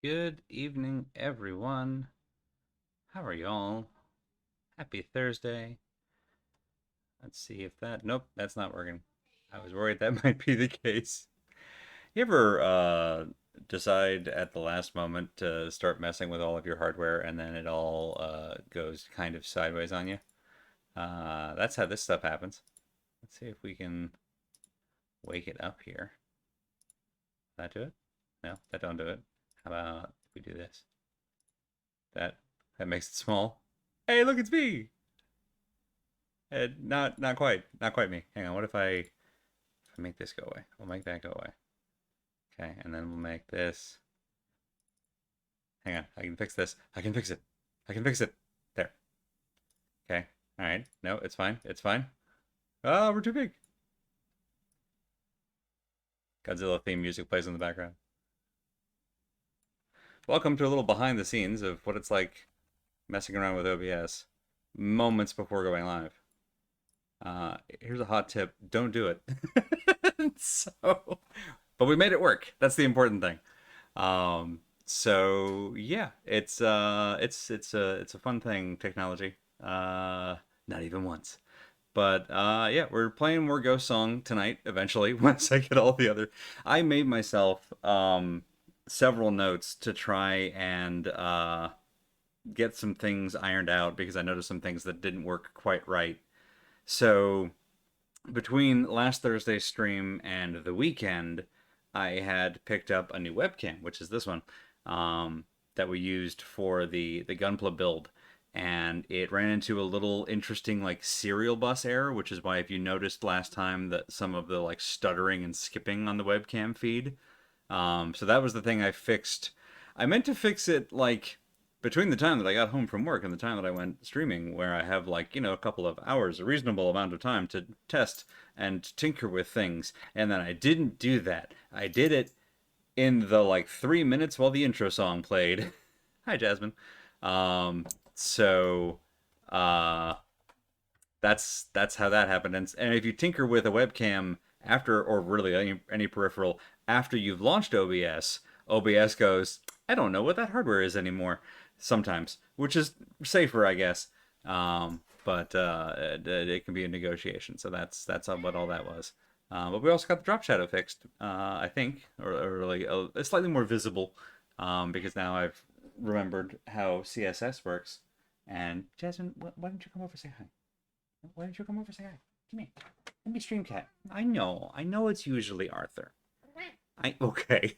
Good evening, everyone. How are y'all? Happy Thursday. Let's see if that. Nope, that's not working. I was worried that might be the case. You ever decide at the last moment to start messing with all of your hardware and then it all goes kind of sideways on you? That's how this stuff happens. Let's see if we can wake it up here. That do it? No, that don't do it. How about if we do this? That that makes it small. Hey, look, it's me. Not quite me. Hang on. What if I make this go away? We'll make that go away. Okay, and then we'll make this. Hang on. I can fix this. I can fix it. I can fix it. There. Okay. All right. No, it's fine. It's fine. Oh, we're too big. Godzilla theme music plays in the background. Welcome to a little behind the scenes of what it's like messing around with OBS moments before going live. Here's a hot tip: don't do it. So, but we made it work. That's the important thing. So yeah, it's a fun thing, technology. Not even once. But yeah, we're playing more Ghost Song tonight. Eventually, once I get all the other, I made myself several notes to try and get some things ironed out because I noticed some things that didn't work quite right. So between last Thursday's stream and the weekend, I had picked up a new webcam, which is this one, that we used for the Gunpla build. And it ran into a little interesting like serial bus error, which is why if you noticed last time that some of the like stuttering and skipping on the webcam feed. So that was the thing I fixed. I meant to fix it like between the time that I got home from work and the time that I went streaming, where I have like, a couple of hours, a reasonable amount of time to test and tinker with things. And then I didn't do that. I did it in the like 3 minutes while the intro song played. Hi, Jasmine. Um, so uh, that's how that happened. And if you tinker with a webcam after, or really any peripheral after you've launched OBS, OBS goes, I don't know what that hardware is anymore. Sometimes, which is safer, I guess. But it can be a negotiation. So that's what all that was. But we also got the drop shadow fixed, I think, or like slightly more visible, because now I've remembered how CSS works. And Jasmine, why don't you come over and say hi? Why don't you come over and say hi? Come here. Let me stream cat. I know it's usually Arthur. I okay.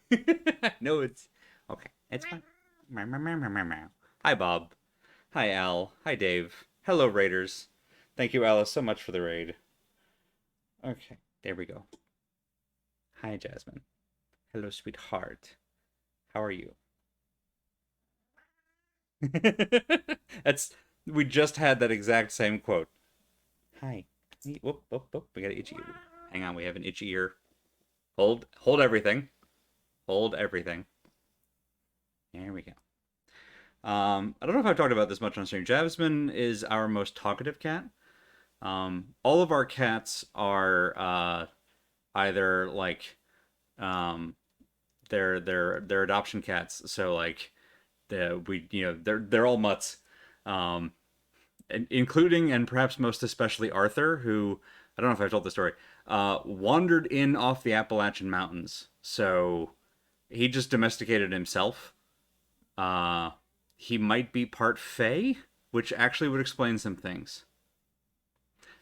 I know it's okay. It's fine. Meow, meow, meow, meow, meow, meow. Hi, Bob. Hi, Al. Hi, Dave. Hello, Raiders. Thank you, Alice, so much for the raid. Okay, there we go. Hi, Jasmine. Hello, sweetheart. How are you? That's we just had that exact same quote. Hi. Whoop, whoop, whoop. We got an itchy ear. Hang on, we have an itchy ear. Hold everything. Hold everything. There we go. I don't know if I've talked about this much on stream. Jasmine is our most talkative cat. All of our cats are either like um, they're adoption cats. So like they're all mutts, um, including and perhaps most especially Arthur, who I don't know if I've told the story, wandered in off the Appalachian Mountains. So he just domesticated himself. Uh, he might be part Fey, which actually would explain some things.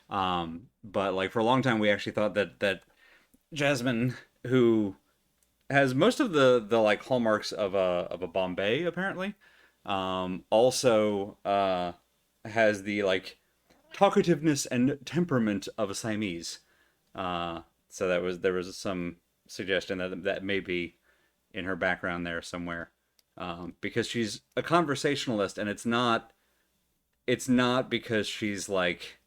But like for a long time, we actually thought that Jasmine, who has most of the like hallmarks of a Bombay apparently, also has the like talkativeness and temperament of a Siamese. So there was some suggestion that may be in her background there somewhere, because she's a conversationalist, and it's not because she's like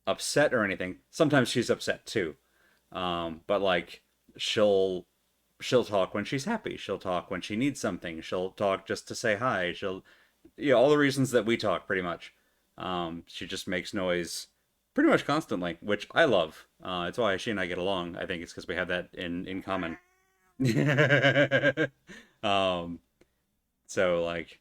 upset or anything. Sometimes she's upset too, but like she'll she'll talk when she's happy. She'll talk when she needs something. She'll talk just to say hi. She'll, all the reasons that we talk, pretty much. She just makes noise pretty much constantly, which I love. It's why she and I get along. I think it's because we have that in common. um, So like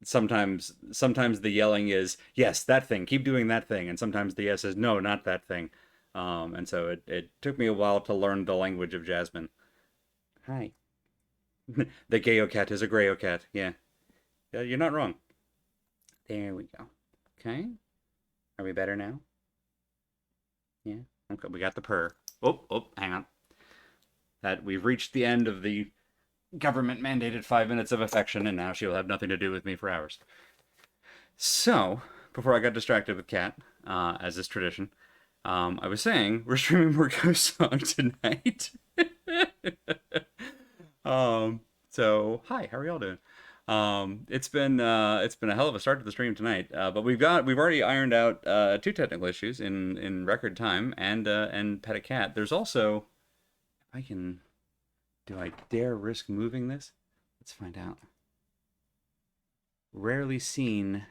sometimes the yelling is yes, that thing, keep doing that thing, and sometimes the yes is no, not that thing. And so it took me a while to learn the language of Jasmine. Hi. The gayo cat is a grayo cat. Yeah. Yeah, you're not wrong. There we go. Okay. Are we better now? Yeah. Okay, we got the purr. Oh, hang on. That we've reached the end of the government mandated 5 minutes of affection, and now she'll have nothing to do with me for hours. So, before I got distracted with Cat, as is tradition, I was saying we're streaming more Ghost Song tonight. So hi, how are y'all doing? It's been a hell of a start to the stream tonight, but we've already ironed out two technical issues in record time, and pet a cat. There's also, if I can, do I dare risk moving this? Let's find out. Rarely seen.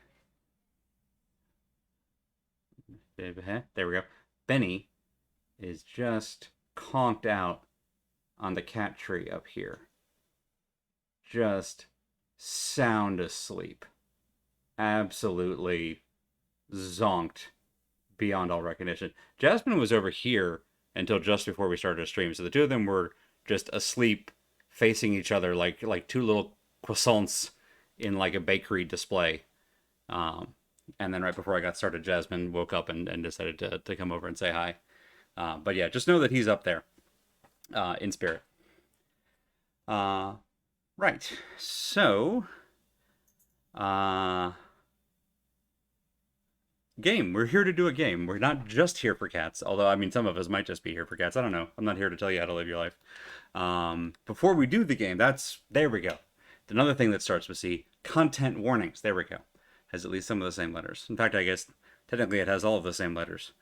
There we go. Benny is just conked out on the cat tree up here. Just sound asleep. Absolutely zonked beyond all recognition. Jasmine was over here until just before we started to stream, so the two of them were just asleep, facing each other like two little croissants in like a bakery display. And then right before I got started, Jasmine woke up and decided to come over and say hi. But yeah, just know that he's up there in spirit. Right. So, game. We're here to do a game. We're not just here for cats, although, I mean, some of us might just be here for cats. I don't know. I'm not here to tell you how to live your life. Before we do the game, there we go. Another thing that starts with C, content warnings. There we go. Has at least some of the same letters. In fact, I guess technically it has all of the same letters.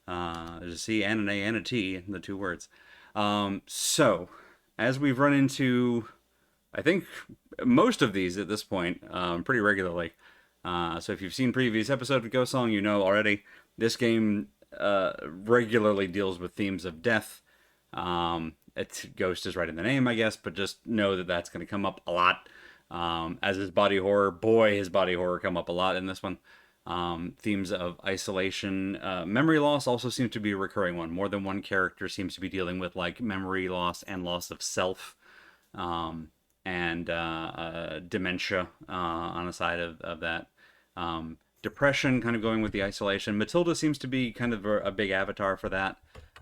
There's a C and an A and a T in the two words. So, as we've run into, I think, most of these at this point, pretty regularly. So if you've seen previous episodes of Ghost Song, you know already this game regularly deals with themes of death. Ghost is right in the name, I guess, but just know that that's going to come up a lot. As his body horror, his body horror come up a lot in this one. Themes of isolation, memory loss also seems to be a recurring one. More than one character seems to be dealing with like memory loss and loss of self, and dementia on the side of that. Depression kind of going with the isolation. Matilda seems to be kind of a big avatar for that.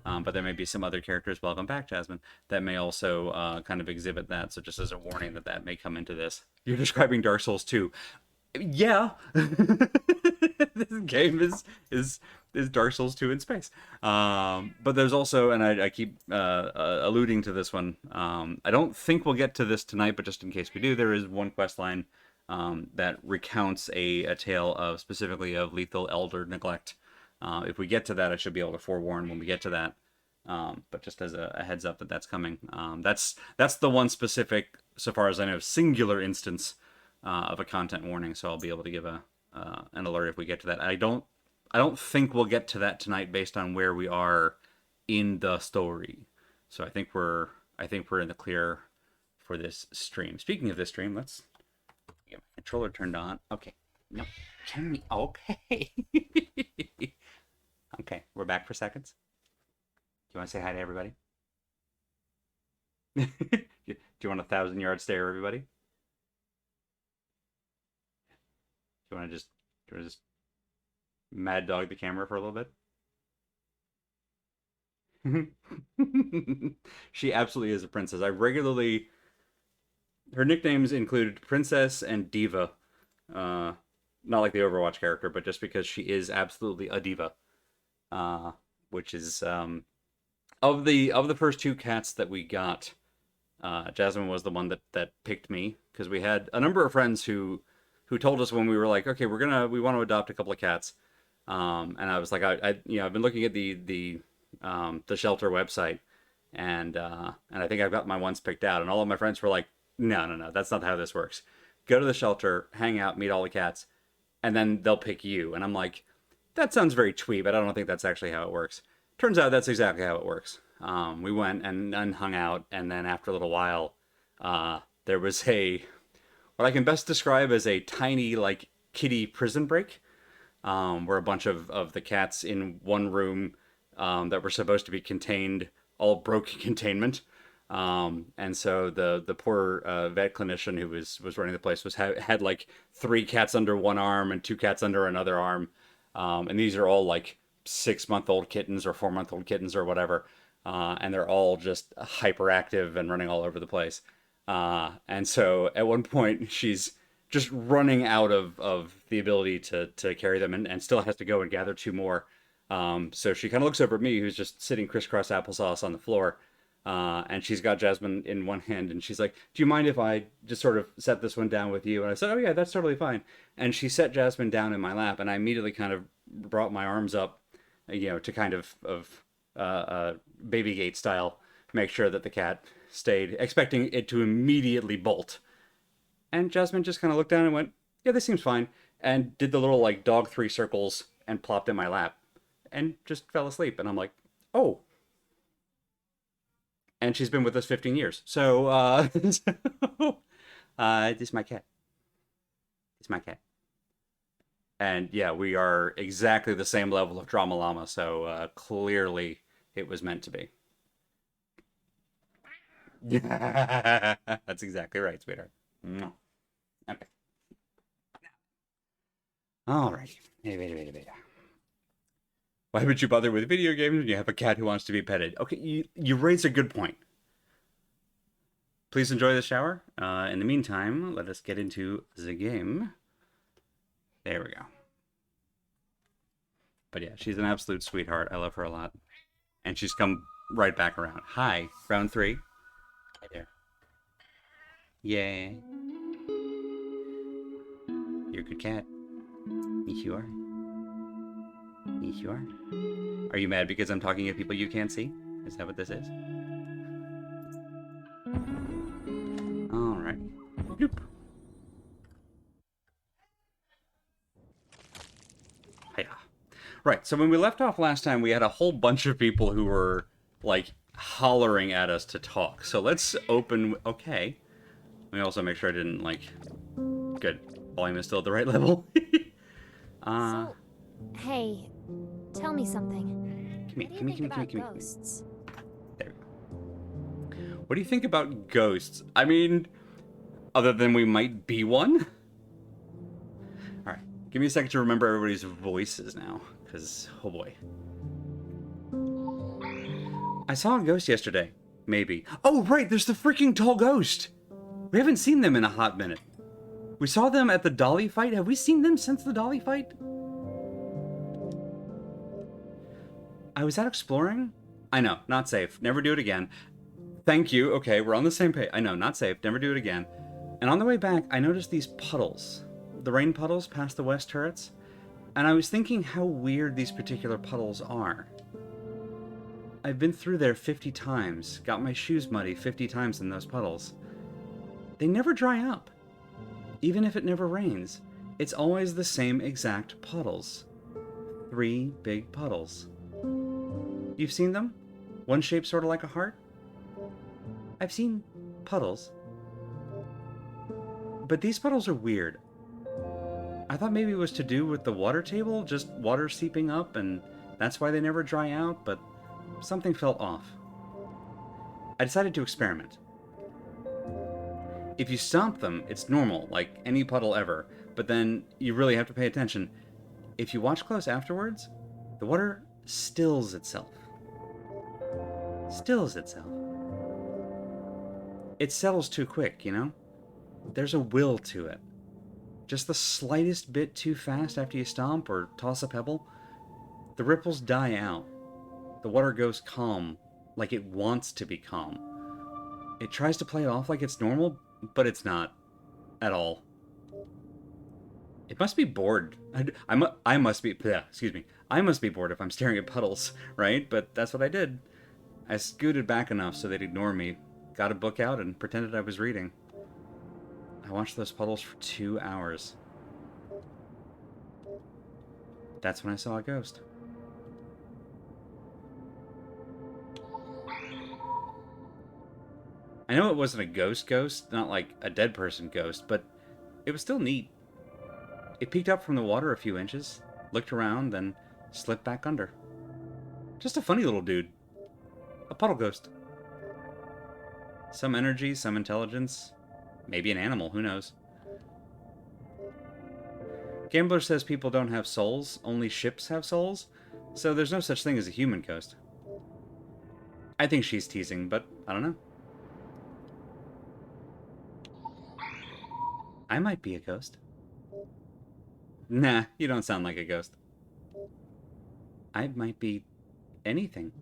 But there may be some other characters, welcome back, Jasmine, that may also kind of exhibit that. So just as a warning that may come into this. You're describing Dark Souls 2. Yeah. This game is Dark Souls 2 in space. But there's also, and I keep alluding to this one, I don't think we'll get to this tonight, but just in case we do, there is one quest line that recounts a tale of specifically of lethal elder neglect. If we get to that, I should be able to forewarn when we get to that. But just as a heads up that's coming. That's the one specific, so far as I know, singular instance of a content warning. So I'll be able to give an alert if we get to that. I don't think we'll get to that tonight based on where we are in the story. So I think we're in the clear for this stream. Speaking of this stream, let's get my controller turned on. Okay. No. Can we? Okay. Okay, we're back for seconds. Do you want to say hi to everybody? Do you want 1,000-yard stare, everybody? Do you want to just mad dog the camera for a little bit? She absolutely is a princess. Her nicknames include Princess and Diva. Not like the Overwatch character, but just because she is absolutely a diva. Which is of the first two cats that we got, Jasmine was the one that picked me, because we had a number of friends who told us when we were like, okay, we want to adopt a couple of cats, and I was like, I've been looking at the shelter website, and I think I've got my ones picked out, and all of my friends were like, no, that's not how this works. Go to the shelter, hang out, meet all the cats, and then they'll pick you. And I'm like, that sounds very twee, but I don't think that's actually how it works. Turns out that's exactly how it works. We went and hung out, and then after a little while, there was what I can best describe as a tiny, like, kitty prison break, where a bunch of the cats in one room that were supposed to be contained all broke containment. And so the poor vet clinician who was running the place had like three cats under one arm and two cats under another arm, and these are all like 6 month old kittens or 4 month old kittens or whatever, and they're all just hyperactive and running all over the place. And so at one point she's just running out of the ability to carry them, and still has to go and gather two more. So she kind of looks over at me, who's just sitting crisscross applesauce on the floor, and she's got Jasmine in one hand, and she's like, "Do you mind if I just sort of set this one down with you?" And I said, "Oh yeah, that's totally fine." And she set Jasmine down in my lap, and I immediately kind of brought my arms up, to kind of baby gate style, make sure that the cat stayed, expecting it to immediately bolt. And Jasmine just kind of looked down and went, "Yeah, this seems fine," and did the little like dog three circles and plopped in my lap, and just fell asleep. And I'm like, "Oh." And she's been with us 15 years. So, this is my cat. It's my cat. And yeah, we are exactly the same level of drama llama. So clearly it was meant to be. That's exactly right, sweetheart. Okay. All right. Why would you bother with video games when you have a cat who wants to be petted? Okay, you raise a good point. Please enjoy the shower. In the meantime, let us get into the game. There we go. But yeah, she's an absolute sweetheart. I love her a lot. And she's come right back around. Hi, round three. Hi there. Yay. You're a good cat. Yes, you are. Yes, you are. Are you mad because I'm talking at people you can't see? Is that what this is? Alright. Bloop. Hiya. Right, so when we left off last time, we had a whole bunch of people who were, like, hollering at us to talk. So let's open... Okay. Let me also make sure I didn't, like... Good. Volume is still at the right level. So, hey, tell me something. Come here. There we go. What do you think about ghosts? I mean, other than we might be one? Alright, give me a second to remember everybody's voices now, because, oh boy. I saw a ghost yesterday. Maybe. Oh, right, there's the freaking tall ghost! We haven't seen them in a hot minute. We saw them at the dolly fight. Have we seen them since the dolly fight? I was out exploring? I know, not safe. Never do it again. Thank you. Okay, we're on the same page. I know, not safe. Never do it again. And on the way back, I noticed these puddles. The rain puddles past the west turrets. And I was thinking how weird these particular puddles are. I've been through there 50 times, got my shoes muddy 50 times in those puddles. They never dry up. Even if it never rains, it's always the same exact puddles. 3 big puddles. You've seen them? One shaped sort of like a heart? I've seen puddles. But these puddles are weird. I thought maybe it was to do with the water table, just water seeping up, and that's why they never dry out, but something felt off. I decided to experiment. If you stomp them, it's normal, like any puddle ever, but then you really have to pay attention. If you watch close afterwards, the water stills itself. Stills itself. It settles too quick, you know? There's a will to it. Just the slightest bit too fast after you stomp or toss a pebble, the ripples die out. The water goes calm, like it wants to be calm. It tries to play it off like it's normal, but it's not. At all. It must be bored. I must be... excuse me. I must be bored if I'm staring at puddles, right? But that's what I did. I scooted back enough so they'd ignore me, got a book out, and pretended I was reading. I watched those puddles for 2 hours. That's when I saw a ghost. I know it wasn't a ghost, not like a dead person ghost, but It was still neat. It peeked up from the water a few inches, looked around, then slipped back under. Just a funny little dude. A puddle ghost. Some energy, some intelligence. Maybe an animal, who knows. Gambler says people don't have souls, only ships have souls, so there's no such thing as a human ghost. I think she's teasing, but I don't know. I might be a ghost. Nah, you don't sound like a ghost. I might be anything.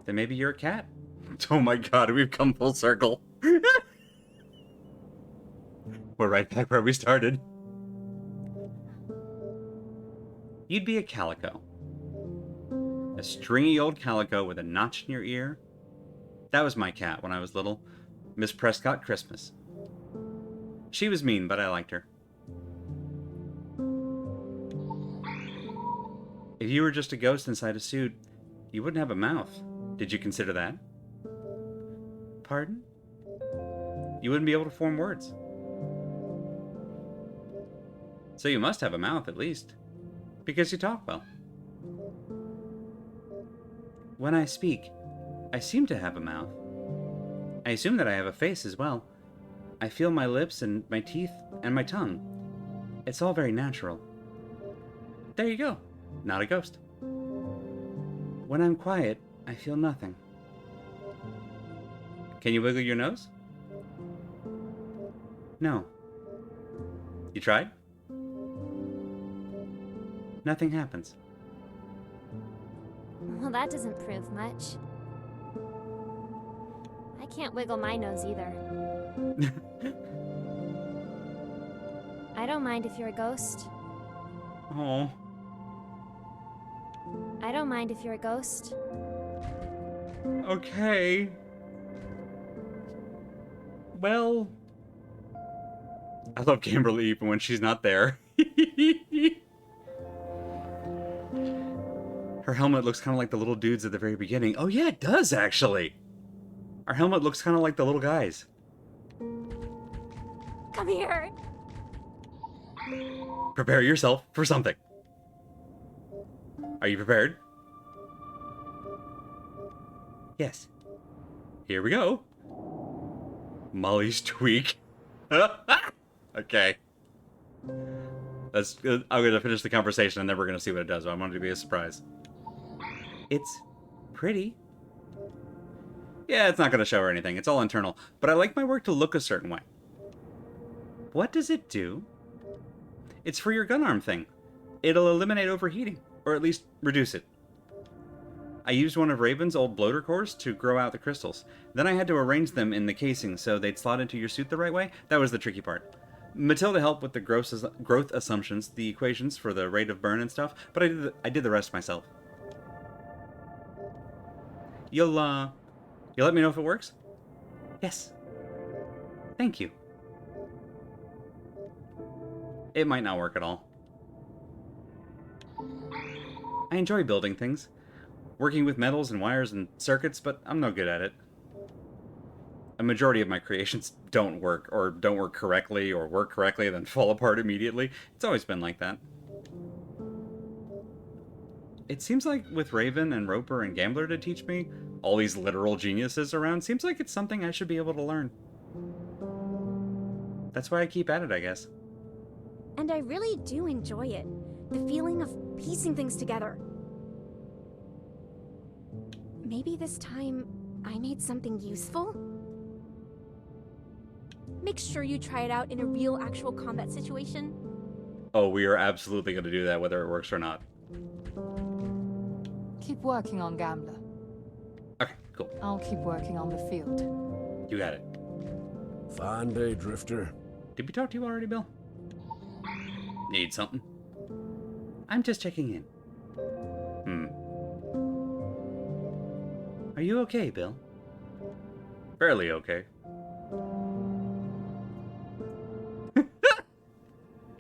Then maybe you're a cat. Oh my god, we've come full circle. We're right back where we started. You'd be a calico. A stringy old calico with a notch in your ear. That was my cat when I was little. Miss Prescott Christmas. She was mean, but I liked her. If you were just a ghost inside a suit, you wouldn't have a mouth. Did you consider that? Pardon? You wouldn't be able to form words. So you must have a mouth, at least. Because you talk well. When I speak, I seem to have a mouth. I assume that I have a face as well. I feel my lips and my teeth and my tongue. It's all very natural. There you go. Not a ghost. When I'm quiet, I feel nothing. Can you wiggle your nose? No. You tried? Nothing happens. Well, that doesn't prove much. I can't wiggle my nose either. I don't mind if you're a ghost. Oh. I don't mind if you're a ghost. Okay. Well, I love Kimberly even when she's not there. Her helmet looks kind of like the little dudes at the very beginning. Oh yeah, it does actually. Our helmet looks kind of like the little guys. Come here. Prepare yourself for something. Are you prepared? Yes. Here we go. Molly's tweak. Okay. I'm gonna finish the conversation and then we're gonna see what it does. I want it to be a surprise. It's pretty. Yeah, it's not gonna show her anything. It's all internal. But I like my work to look a certain way. What does it do? It's for your gun arm thing. It'll eliminate overheating, or at least reduce it. I used one of Raven's old bloater cores to grow out the crystals. Then I had to arrange them in the casing so they'd slot into your suit the right way. That was the tricky part. Matilda helped with the growth assumptions, the equations for the rate of burn and stuff, but I did the rest myself. You'll let me know if it works? Yes. Thank you. It might not work at all. I enjoy building things. Working with metals and wires and circuits, but I'm no good at it. A majority of my creations don't work, or don't work correctly, or work correctly and then fall apart immediately. It's always been like that. It seems like with Raven and Roper and Gambler to teach me, all these literal geniuses around, seems like it's something I should be able to learn. That's why I keep at it, I guess. And I really do enjoy it. The feeling of piecing things together. Maybe this time I made something useful? Make sure you try it out in a real actual combat situation. Oh, we are absolutely going to do that whether it works or not. Keep working on Gambler. Okay, cool. I'll keep working on the field. You got it. Fine day, Drifter. Did we talk to you already, Bill? Need something? I'm just checking in. Are you okay, Bill? Fairly okay.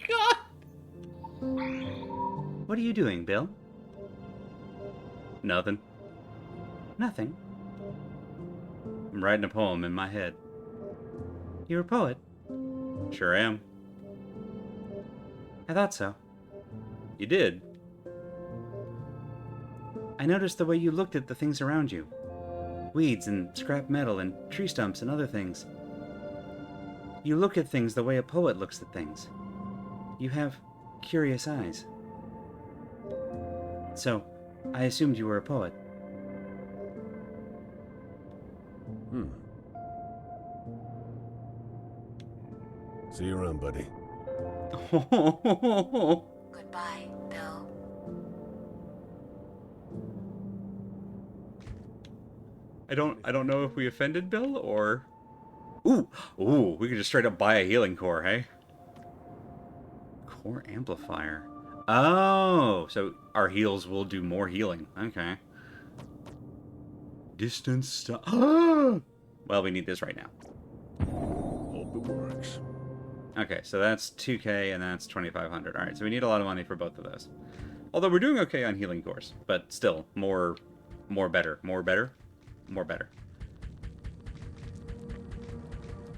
God! What are you doing, Bill? Nothing. Nothing? I'm writing a poem in my head. You're a poet? Sure am. I thought so. You did. I noticed the way you looked at the things around you. Weeds and scrap metal and tree stumps and other things. You look at things the way a poet looks at things. You have curious eyes. So, I assumed you were a poet. See you around, buddy. Goodbye, Bill. I don't know if we offended Bill or... Ooh, we could just straight up buy a healing core, hey? Core amplifier. Oh, so our heals will do more healing. Okay. Distance stuff. Well, we need this right now. Hope it works. Okay, so that's 2K and that's 2,500. All right, so we need a lot of money for both of those. Although we're doing okay on healing cores, but still, more better.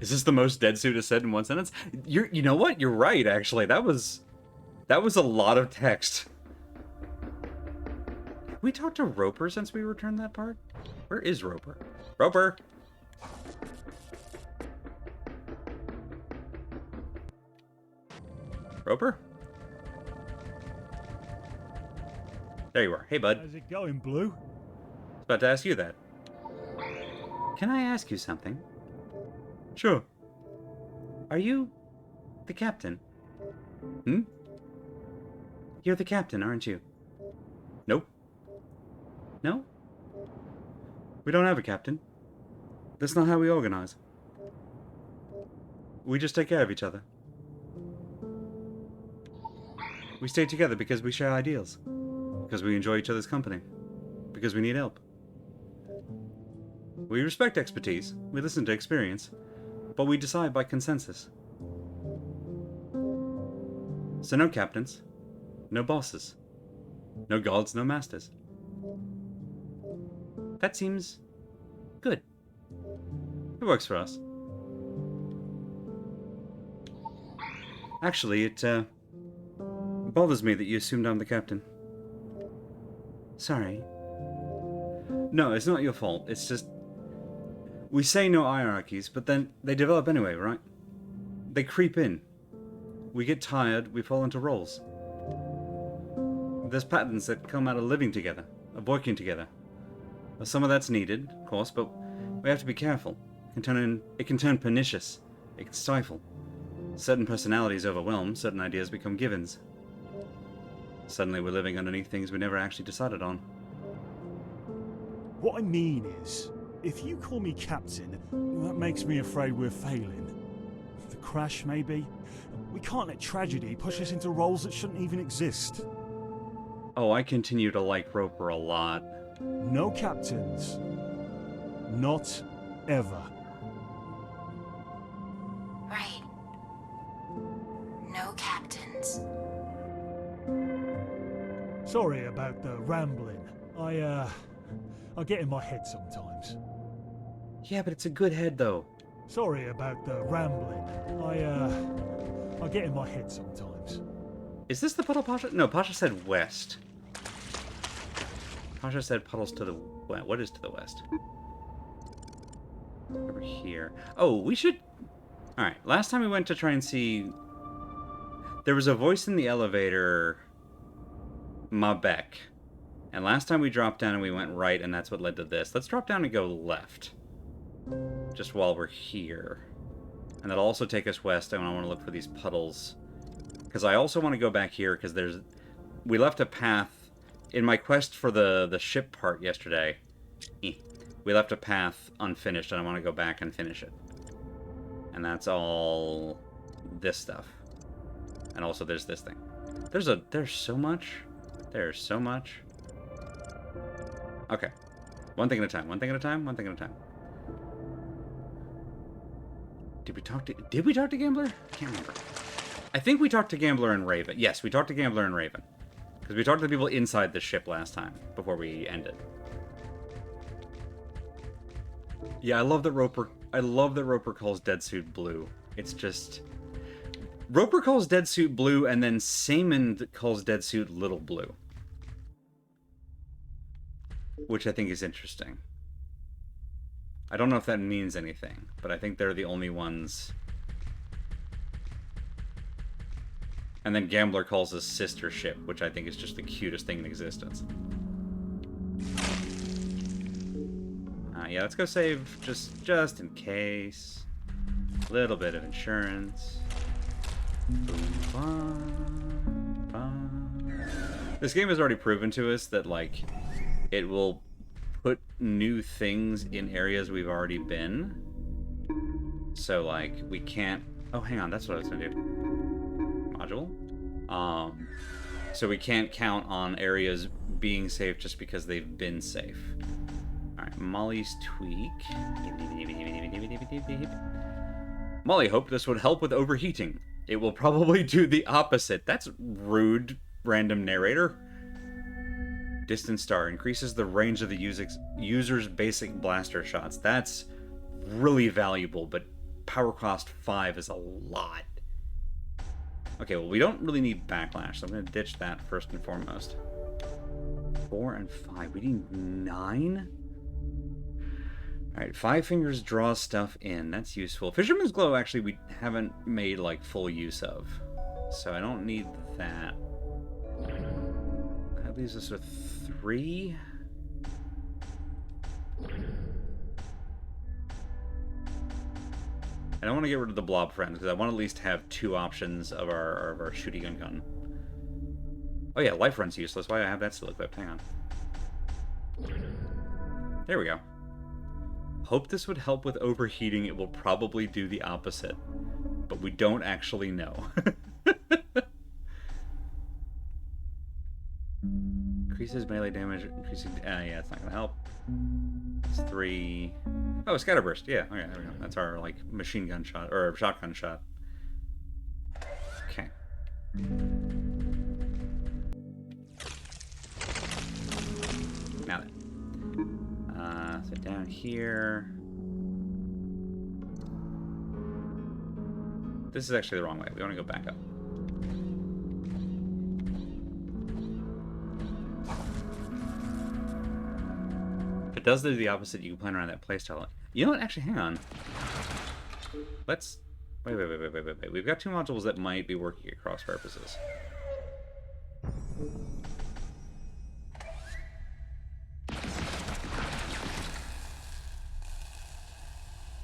Is this the most dead suit is said in one sentence? You know what? You're right, actually. That was a lot of text. We talked to Roper since we returned that part? Where is Roper? Roper! Roper? There you are. Hey, bud. How's it going, Blue? I was about to ask you that. Can I ask you something? Sure. Are you the captain? Hmm? You're the captain, aren't you? Nope. No? We don't have a captain. That's not how we organize. We just take care of each other. We stay together because we share ideals. Because we enjoy each other's company. Because we need help. We respect expertise. We listen to experience. But we decide by consensus. So no captains. No bosses. No gods, no masters. That seems good. It works for us. Actually, it bothers me that you assumed I'm the captain. Sorry. No, it's not your fault. It's just... We say no hierarchies, but then they develop anyway, right? They creep in. We get tired, we fall into roles. There's patterns that come out of living together, of working together. Well, some of that's needed, of course, but we have to be careful. It can turn pernicious. It can stifle. Certain personalities overwhelm, certain ideas become givens. Suddenly we're living underneath things we never actually decided on. What I mean is, if you call me captain, that makes me afraid we're failing. The crash, maybe? We can't let tragedy push us into roles that shouldn't even exist. Oh, I continue to like Roper a lot. No captains. Not ever. Right. No captains. Sorry about the rambling. I get in my head sometimes. Yeah, but it's a good head, though. Sorry about the rambling. I get in my head sometimes. Is this the puddle Pasha? No, Pasha said west. Pasha said puddles to the west. What is to the west? Over here. Oh, we should... Alright, last time we went to try and see... There was a voice in the elevator... Mabek. And last time we dropped down and we went right, and that's what led to this. Let's drop down and go left. Just while we're here. And that'll also take us west, and I want to look for these puddles. Because I also want to go back here, because there's... We left a path... In my quest for the ship part yesterday, we left a path unfinished, and I want to go back and finish it. And that's all this stuff. And also there's this thing. There's so much. There's so much. Okay. One thing at a time, one thing at a time, one thing at a time. Did we talk to Gambler? I can't remember. I think we talked to Gambler and Raven. Yes, we talked to Gambler and Raven. Because we talked to the people inside the ship last time, before we ended. Yeah, I love that Roper calls Dead Suit blue. It's just Roper calls Dead Suit blue, and then Saymond calls Dead Suit little blue, which I think is interesting. I don't know if that means anything, but I think they're the only ones. And then Gambler calls his sister ship, which I think is just the cutest thing in existence. Yeah, let's go save just in case. A little bit of insurance. Boom, bum, bum. This game has already proven to us that, like, it will put new things in areas we've already been. So, like, we can't... Oh, hang on, that's what I was gonna do. Module? So we can't count on areas being safe just because they've been safe. Alright, Molly's tweak. Molly hoped this would help with overheating. It will probably do the opposite. That's rude, random narrator. Distant Star increases the range of the user's basic blaster shots. That's really valuable, but power cost 5 is a lot. Okay, well, we don't really need backlash, so I'm going to ditch that first and foremost. 4 and 5. We need 9? Alright, 5 fingers draws stuff in. That's useful. Fisherman's Glow, actually, we haven't made, like, full use of. So I don't need that. That leaves us with 3. I don't want to get rid of the blob friends, because I want to at least have 2 options of our shooty gun. Oh yeah, life run's useless. Why do I have that still equipped? Hang on. There we go. Hope this would help with overheating. It will probably do the opposite. But we don't actually know. Increases melee damage. Increasing... yeah, it's not going to help. It's 3... Oh, Scatterburst. Yeah, okay, there we go. That's our, like, machine gun shot, or shotgun shot. Okay. Now then. So down here... This is actually the wrong way. We want to go back up. If it does do the opposite, you can plan around that playstyle. You know what? Actually, hang on. Let's... Wait. We've got 2 modules that might be working at cross purposes.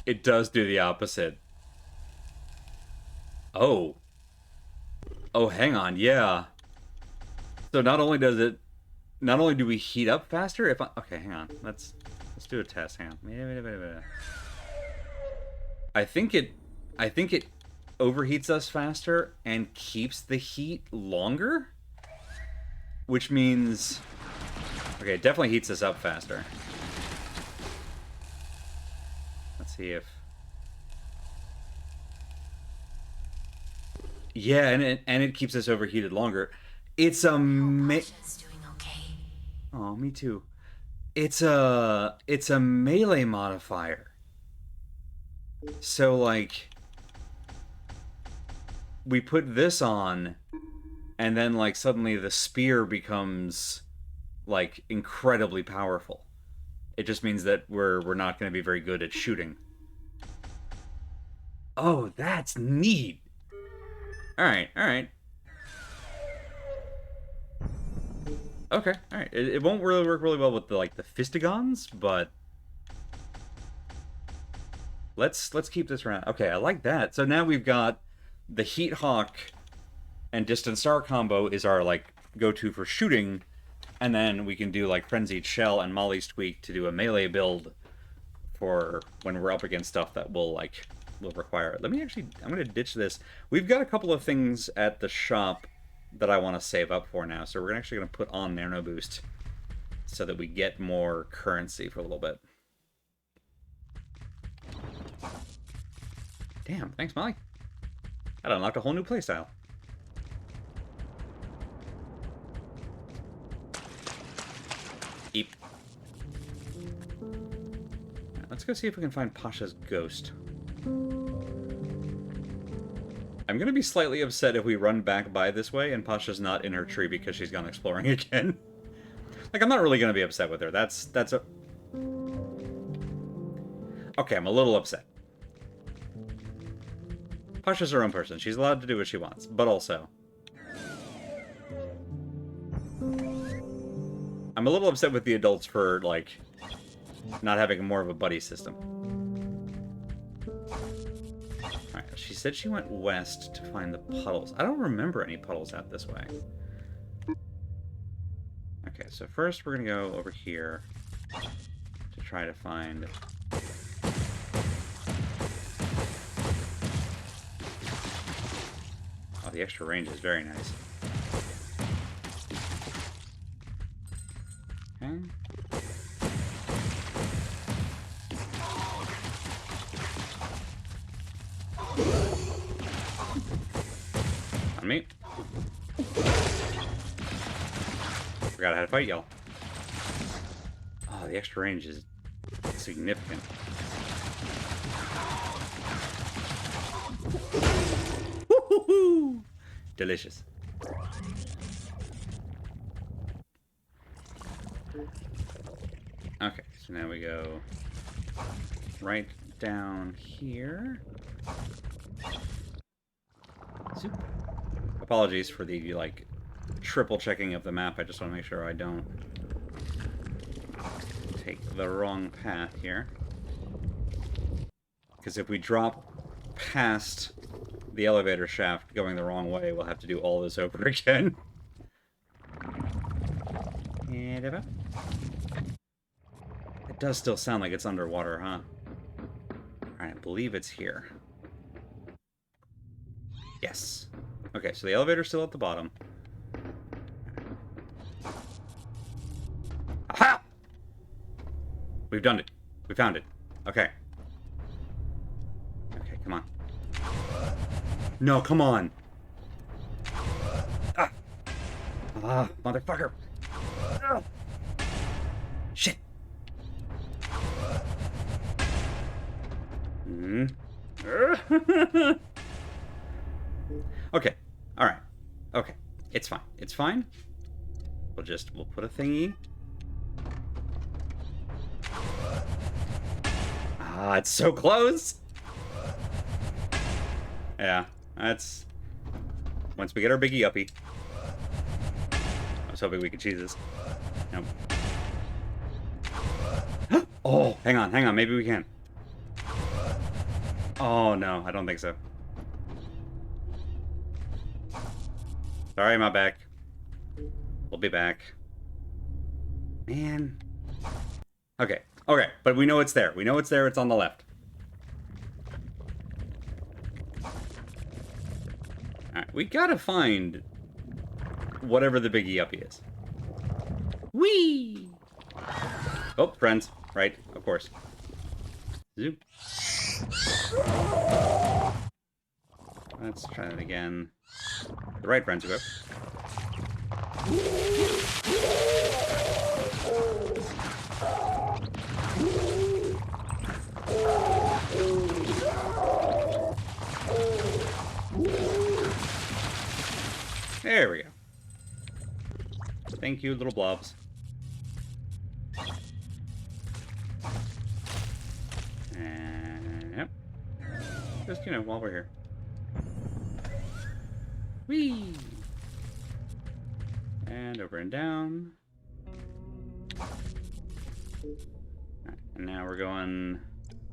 It does do the opposite. Oh. Oh, hang on. Yeah. So not only does it... Not only do we heat up faster, if I... Okay, hang on. Let's do a test. Hang on. I think it overheats us faster and keeps the heat longer, which means... Okay, it definitely heats us up faster. Let's see if... Yeah, and it keeps us overheated longer. It's a Oh, me too. It's a melee modifier. So, like, we put this on, and then, like, suddenly the spear becomes, like, incredibly powerful. It just means that we're not going to be very good at shooting. Oh, that's neat. All right. Okay, all right. It won't really work really well with the fistigons, but let's keep this around. Okay, I like that. So now we've got the Heat Hawk and Distant Star combo is our like go-to for shooting, and then we can do like Frenzied Shell and Molly's Tweak to do a melee build for when we're up against stuff that will require it. I'm gonna ditch this. We've got a couple of things at the shop that I want to save up for now, so we're actually going to put on Nano Boost so that we get more currency for a little bit. Damn, thanks, Molly. That unlocked a whole new playstyle. Eep. Let's go see if we can find Pasha's ghost. I'm gonna be slightly upset if we run back by this way and Pasha's not in her tree because she's gone exploring again. Like, I'm not really gonna be upset with her. That's a... Okay, I'm a little upset. Pasha's her own person. She's allowed to do what she wants. But also... I'm a little upset with the adults for, like, not having more of a buddy system. Alright, she said she went west to find the puddles. I don't remember any puddles out this way. Okay, so first we're gonna go over here to try to find... Oh, the extra range is very nice. Okay. On me. Forgot how to fight y'all. Oh, the extra range is significant. Woo-hoo-hoo! Delicious. Okay, so now we go right down here. Zoop. Apologies for the, like, triple checking of the map. I just want to make sure I don't take the wrong path here. Because if we drop past the elevator shaft going the wrong way, we'll have to do all this over again. And it does still sound like it's underwater, huh? Alright, I believe it's here. Yes. Okay, so the elevator's still at the bottom. Aha! We've done it. We found it. Okay. Okay, come on. No, come on. Ah! Ah, motherfucker. Ah. Shit. Okay. Alright. Okay. It's fine. It's fine. We'll put a thingy. Ah, it's so close! Yeah, that's... Once we get our biggie uppy. I was hoping we could cheese this. Nope. Oh, hang on, maybe we can. Oh, no, I don't think so. Sorry, my back. We'll be back. Man. Okay, but we know it's there. We know it's there, it's on the left. Alright, we gotta find whatever the biggie uppy is. Whee! Oh, friends. Right, of course. Zoop. Let's try that again. The right friends go. There we go. Thank you, little blobs. And, yep. Just, you know, while we're here. Whee! And over and down. Right, and now we're going...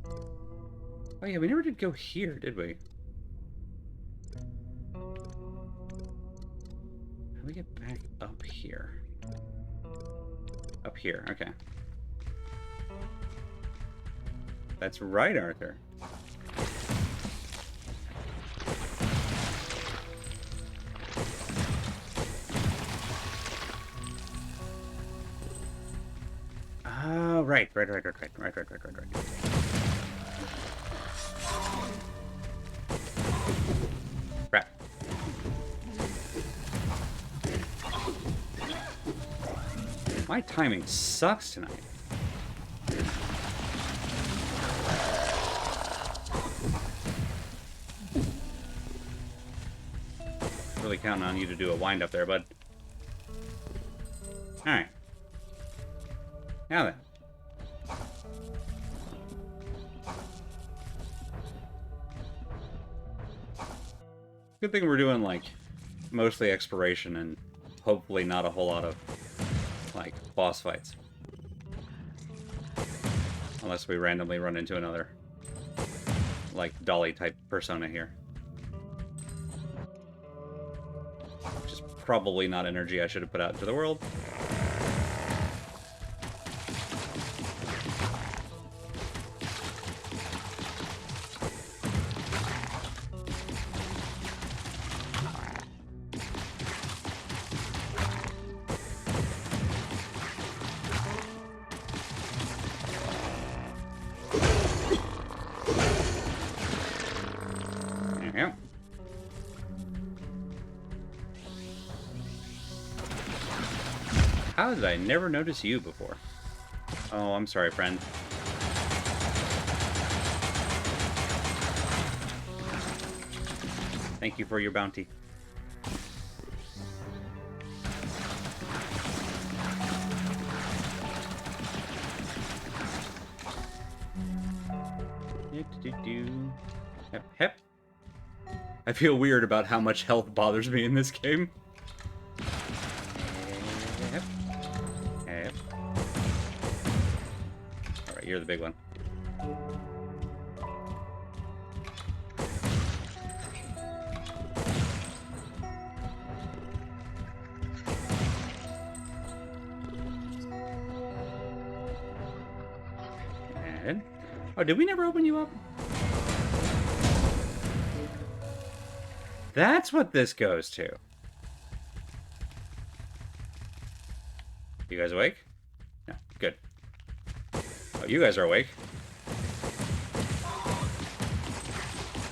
Oh yeah, we never did go here, did we? How do we get back up here? Up here, okay. That's right, Arthur. Oh, right. Crap. My timing sucks tonight. really counting on you to do a wind up there, bud. Alright. Now then. Good thing we're doing, like, mostly exploration and hopefully not a whole lot of, like, boss fights. Unless we randomly run into another, like, Dolly-type persona here. Which is probably not energy I should have put out into the world. How did I never notice you before? Oh, I'm sorry, friend. Thank you for your bounty. Hep, hep. I feel weird about how much health bothers me in this game. Alright, you're the big one. And... oh, did we never open you up? That's what this goes to. You guys awake? No, good. Oh, you guys are awake.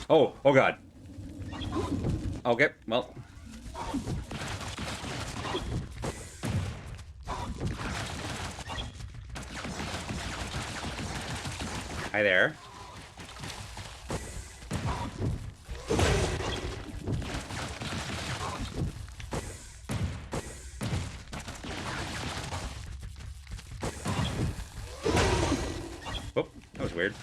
Oh, oh god. Okay, well. Hi there. Oh, that was weird.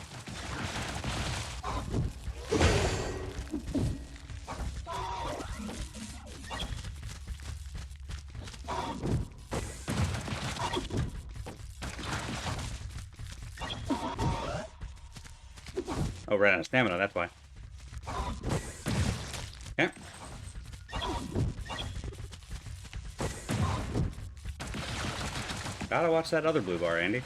Oh, ran out of stamina, that's why. Okay. Gotta watch that other blue bar, Andy.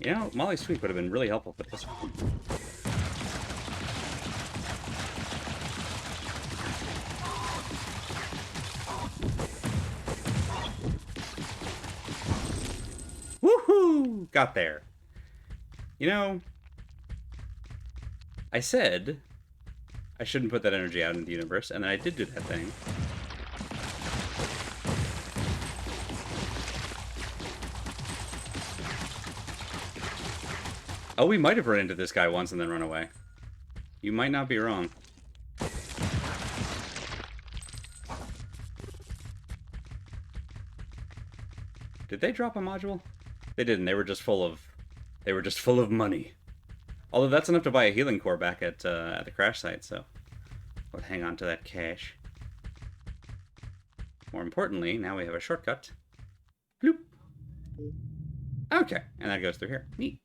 You know, Molly Sweet would have been really helpful for this. Woohoo! Got there. You know, I said I shouldn't put that energy out into the universe, and then I did do that thing. Oh, we might have run into this guy once and then run away. You might not be wrong. Did they drop a module? They didn't. They were just full of money. Although that's enough to buy a healing core back at the crash site, so we'll hang on to that cash. More importantly, now we have a shortcut. Bloop. Okay, and that goes through here. Neat.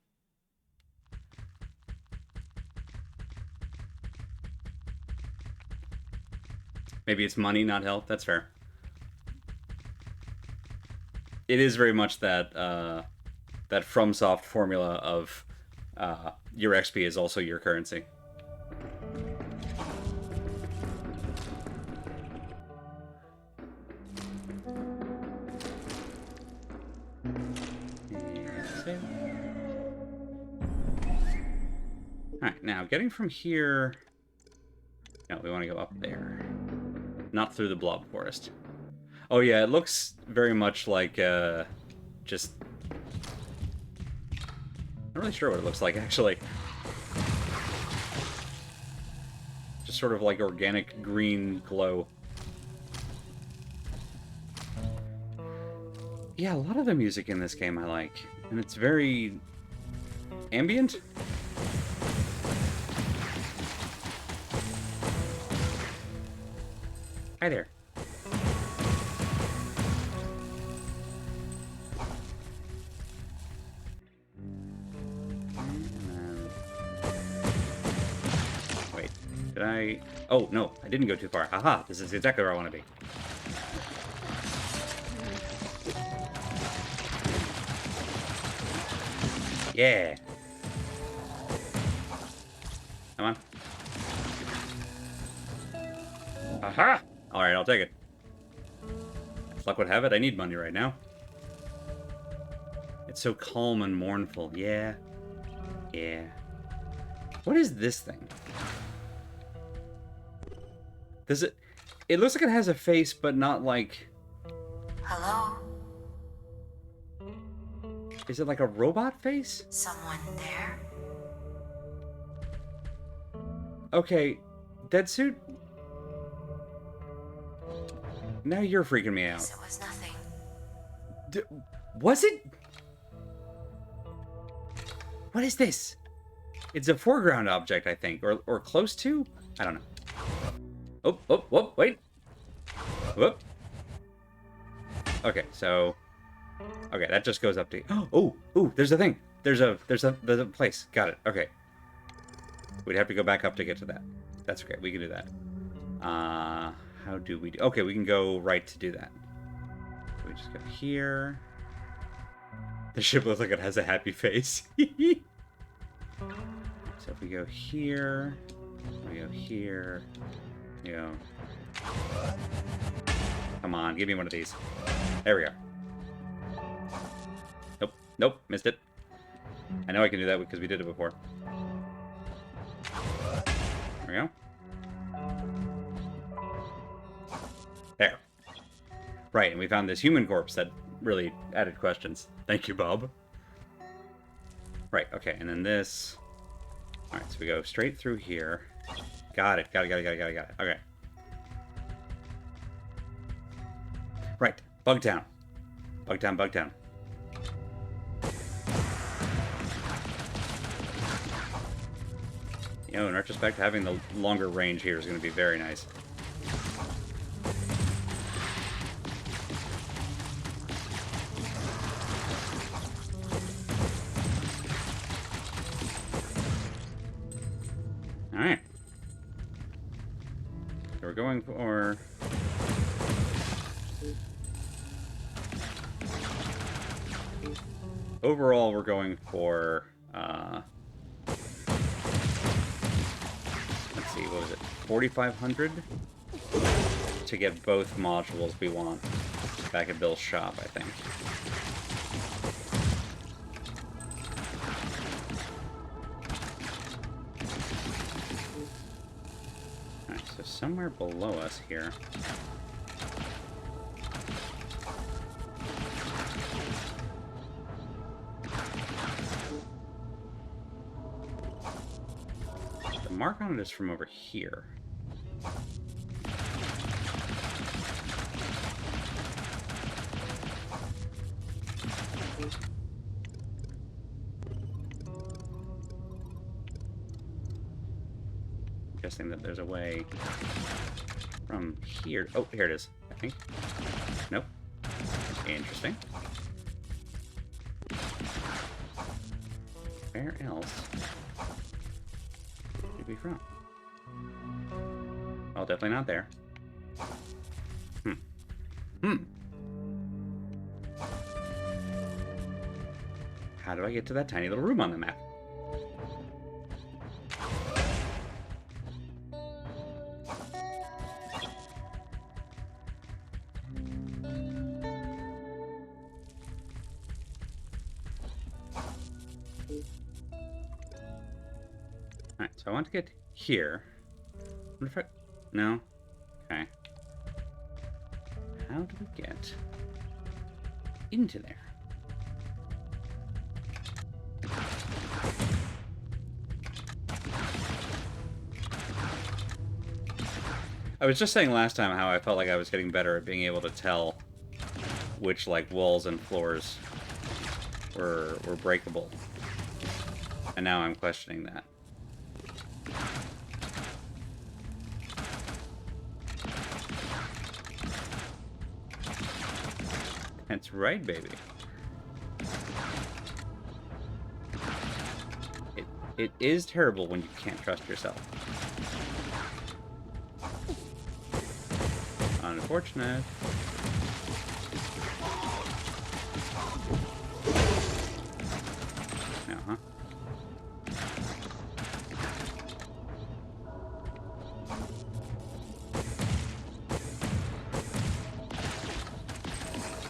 Maybe it's money, not health. That's fair. It is very much that that FromSoft formula of your XP is also your currency. Alright, now getting from here... no, we want to go up there. Not through the blob forest. Oh yeah, it looks very much like just not really sure what it looks like, actually. Just sort of like organic green glow. Yeah, a lot of the music in this game I like. And it's very ambient. Hi there. Wait, did I... Oh, no, I didn't go too far. Haha, this is exactly where I want to be. Yeah. Come on. Aha! Alright, I'll take it. As luck would have it, I need money right now. It's so calm and mournful. Yeah. Yeah. What is this thing? Does it... It looks like it has a face, but not like... Hello? Is it like a robot face? Someone there? Okay, dead suit? Now you're freaking me out. It was nothing. Was it? What is this? It's a foreground object, I think, or close to? I don't know. Oh, oh, whoop, wait. Whoop. Okay, so... Okay, that just goes up to... Oh, ooh, there's a thing. There's a place. Got it. Okay. We'd have to go back up to get to that. That's okay. We can do that. How do we do... Okay, we can go right to do that. So we just go here. The ship looks like it has a happy face. So if we go here... We go here... We go... Come on, give me one of these. There we go. Nope, nope, missed it. I know I can do that because we did it before. There we go. There. Right, and we found this human corpse that really added questions. Thank you, Bob. Right, okay, and then this. Alright, so we go straight through here. Got it, got it. Okay. Right, Bugtown. Bugtown. You know, in retrospect, having the longer range here is going to be very nice. Alright. So we're going for... Overall, we're going for... Let's see, what was it? 4,500 to get both modules we want back at Bill's shop, I think. Alright, so somewhere below us here. The mark on it is from over here. I'm guessing that there's a way from here. Oh, here it is, I think. Nope. Interesting. Where else did we from? Oh, definitely not there. How do I get to that tiny little room on the map? Alright, so I want to get here. What if I... No? Okay. How do we get into there? I was just saying last time how I felt like I was getting better at being able to tell which, like, walls and floors were breakable. And now I'm questioning that. That's right, baby. It is terrible when you can't trust yourself. Unfortunate. Uh-huh.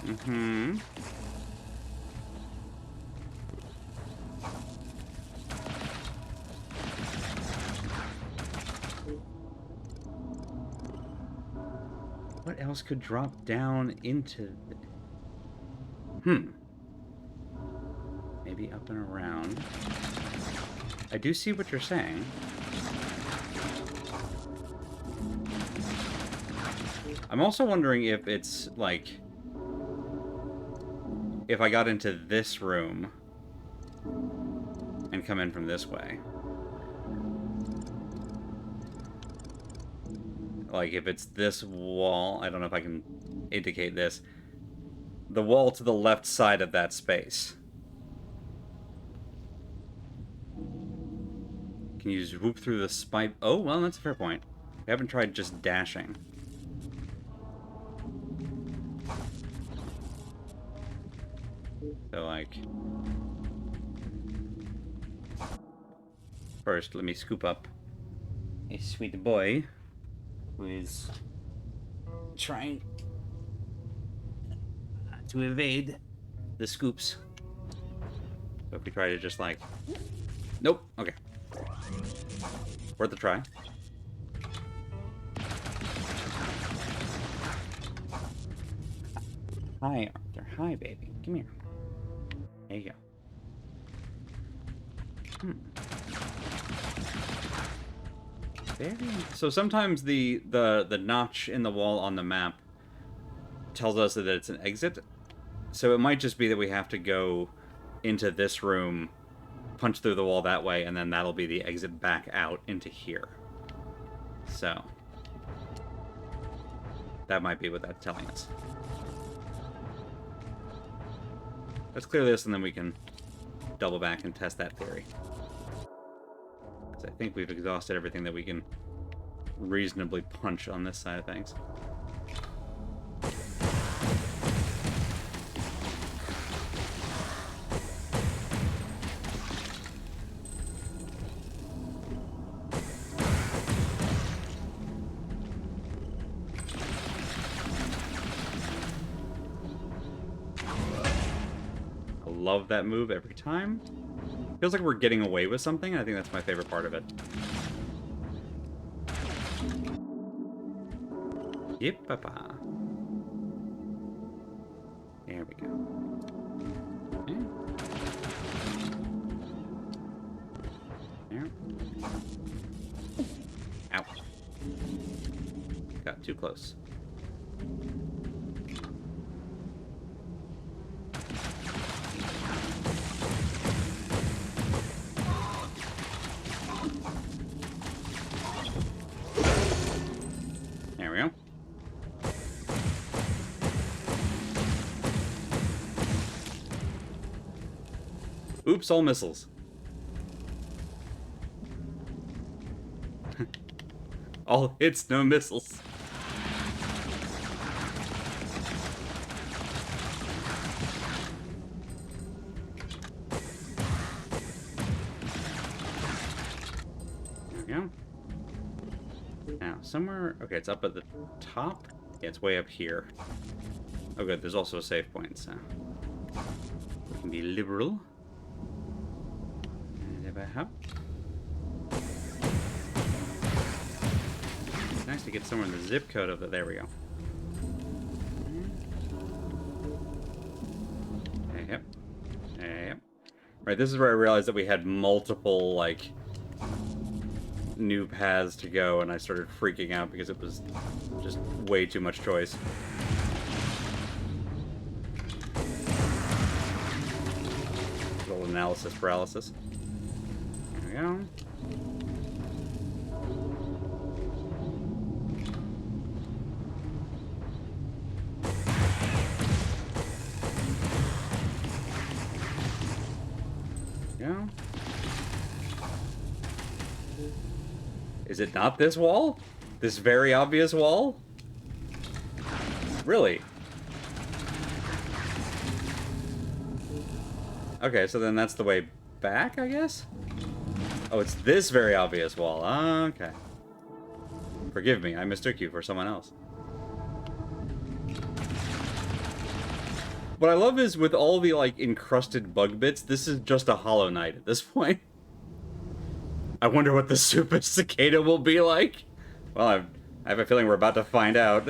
Mm-hmm. What else could drop down into the... Maybe up and around. I do see what you're saying. I'm also wondering if it's, like... If I got into this room and come in from this way. Like, if it's this wall, I don't know if I can indicate this. The wall to the left side of that space. Can you swoop through the spike? Oh, well, that's a fair point. We haven't tried just dashing. So, like... First, let me scoop up a sweet boy who is trying to evade the scoops. So if we try to just, like... Nope. Okay. Worth a try. Hi, Arthur. Hi, baby. Come here. There you go. So sometimes the notch in the wall on the map tells us that it's an exit. So it might just be that we have to go into this room, punch through the wall that way, and then that'll be the exit back out into here. So that might be what that's telling us. Let's clear this, and then we can double back and test that theory. Because I think we've exhausted everything that we can reasonably punch on this side of things. Love that move every time. Feels like we're getting away with something. I think that's my favorite part of it. Yep, papa. There we go. Okay. There. Ow. Got too close. There we go. Oops, all missiles. All hits, no missiles. There we go. Now, somewhere... Okay, it's up at the top. Yeah, it's way up here. Oh, good. There's also a save point, so... We can be liberal. And if I have... It's nice to get somewhere in the zip code of it. There we go. Yep. Yep. Right, this is where I realized that we had multiple, like... new paths to go, and I started freaking out because it was just way too much choice. Little analysis paralysis. There we go. Yeah. Is it not this wall? This very obvious wall? Really? Okay, so then that's the way back, I guess? Oh, it's this very obvious wall. Okay. Forgive me, I mistook you for someone else. What I love is, with all the, like, encrusted bug bits, this is just a Hollow Knight at this point. I wonder what the Super Cicada will be like. Well, I have a feeling we're about to find out.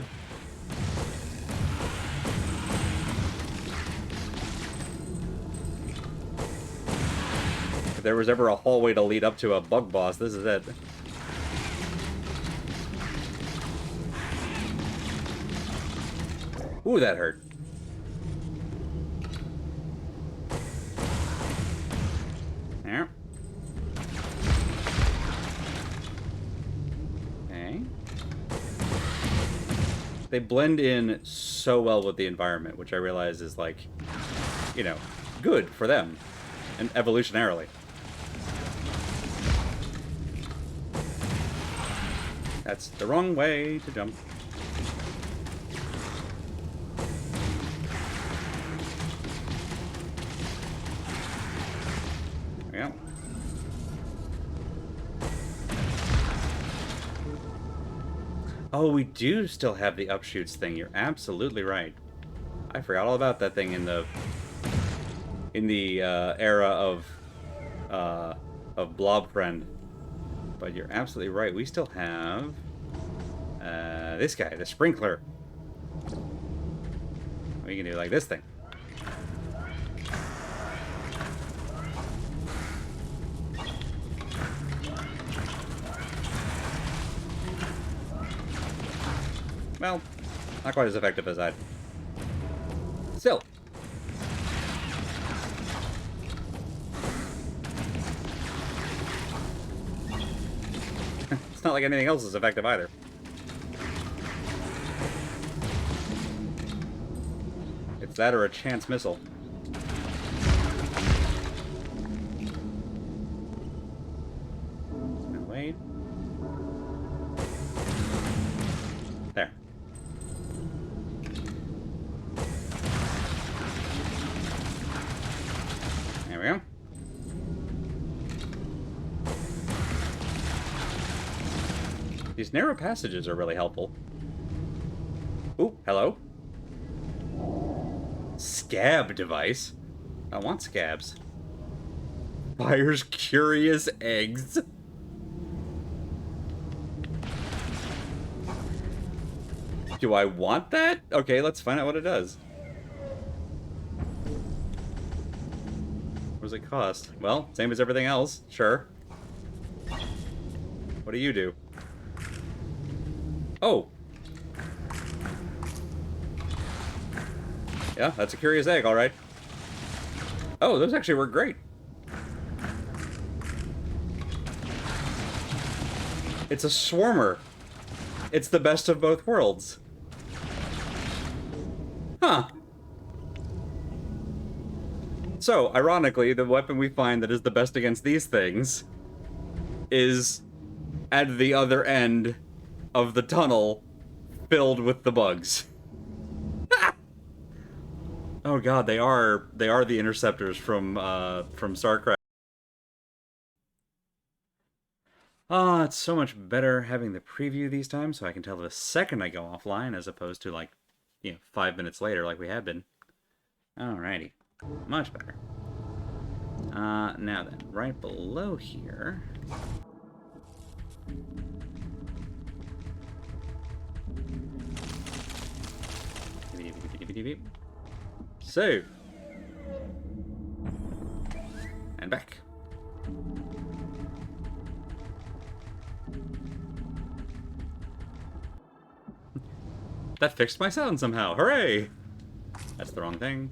If there was ever a hallway to lead up to a bug boss, this is it. Ooh, that hurt. There. Okay. They blend in so well with the environment, which I realize is, like, you know, good for them, and evolutionarily. That's the wrong way to jump. There we go. Oh, we do still have the upshoots thing. You're absolutely right. I forgot all about that thing in the era of Blob Friend. But you're absolutely right. We still have this guy, the sprinkler. We can do like this thing. Well, not quite as effective as I'd. Still. It's not like anything else is effective either. It's that or a chance missile. No, wait. There. There we go. These narrow passages are really helpful. Ooh, hello. Scab device. I want scabs. Fires curious eggs. Do I want that? Okay, let's find out what it does. What does it cost? Well, same as everything else. Sure. What do you do? Oh. Yeah, that's a curious egg, alright. Oh, those actually work great. It's a swarmer. It's the best of both worlds. Huh. So, ironically, the weapon we find that is the best against these things is at the other end of the tunnel filled with the bugs. Oh god, they are the interceptors from StarCraft. Ah, it's so much better having the preview these times, so I can tell the second I go offline, as opposed to, like, 5 minutes later, like we have been. Alrighty, much better. Now then, right below here. Save. And back. That fixed my sound somehow. Hooray! That's the wrong thing.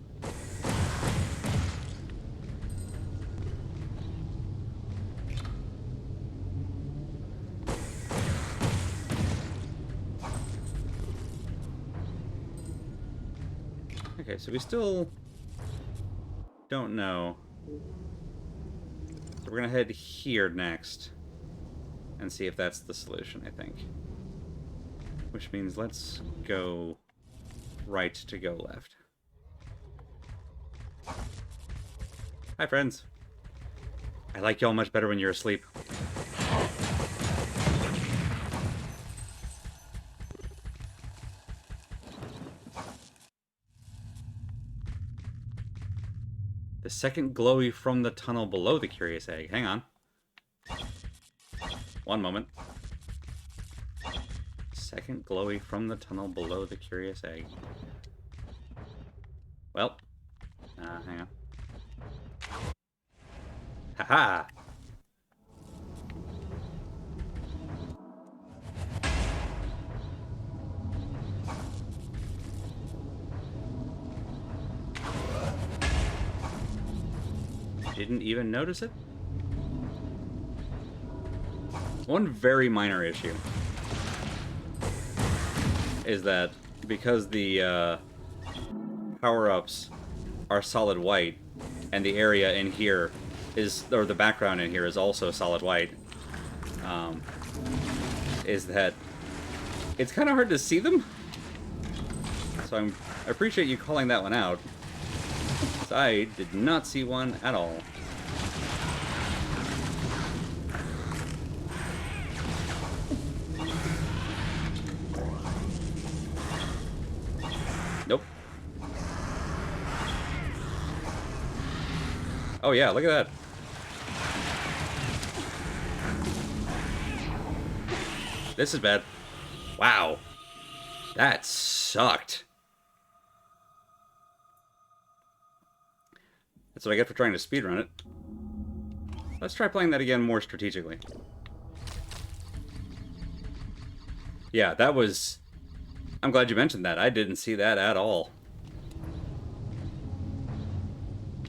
Okay, so we still don't know. So we're gonna head here next and see if that's the solution, I think. Which means let's go right to go left. Hi, friends. I like y'all much better when you're asleep. The second glowy from the tunnel below the curious egg. Hang on. One moment. Second glowy from the tunnel below the curious egg. Well. Hang on. Haha! Didn't even notice it? One very minor issue is that because the power-ups are solid white and the area in here is, or the background in here is also solid white, is that it's kind of hard to see them. So I appreciate you calling that one out. I did not see one at all. Nope. Oh yeah, look at that. This is bad. Wow. That sucked. That's what I get for trying to speedrun it. Let's try playing that again more strategically. Yeah, that was... I'm glad you mentioned that. I didn't see that at all.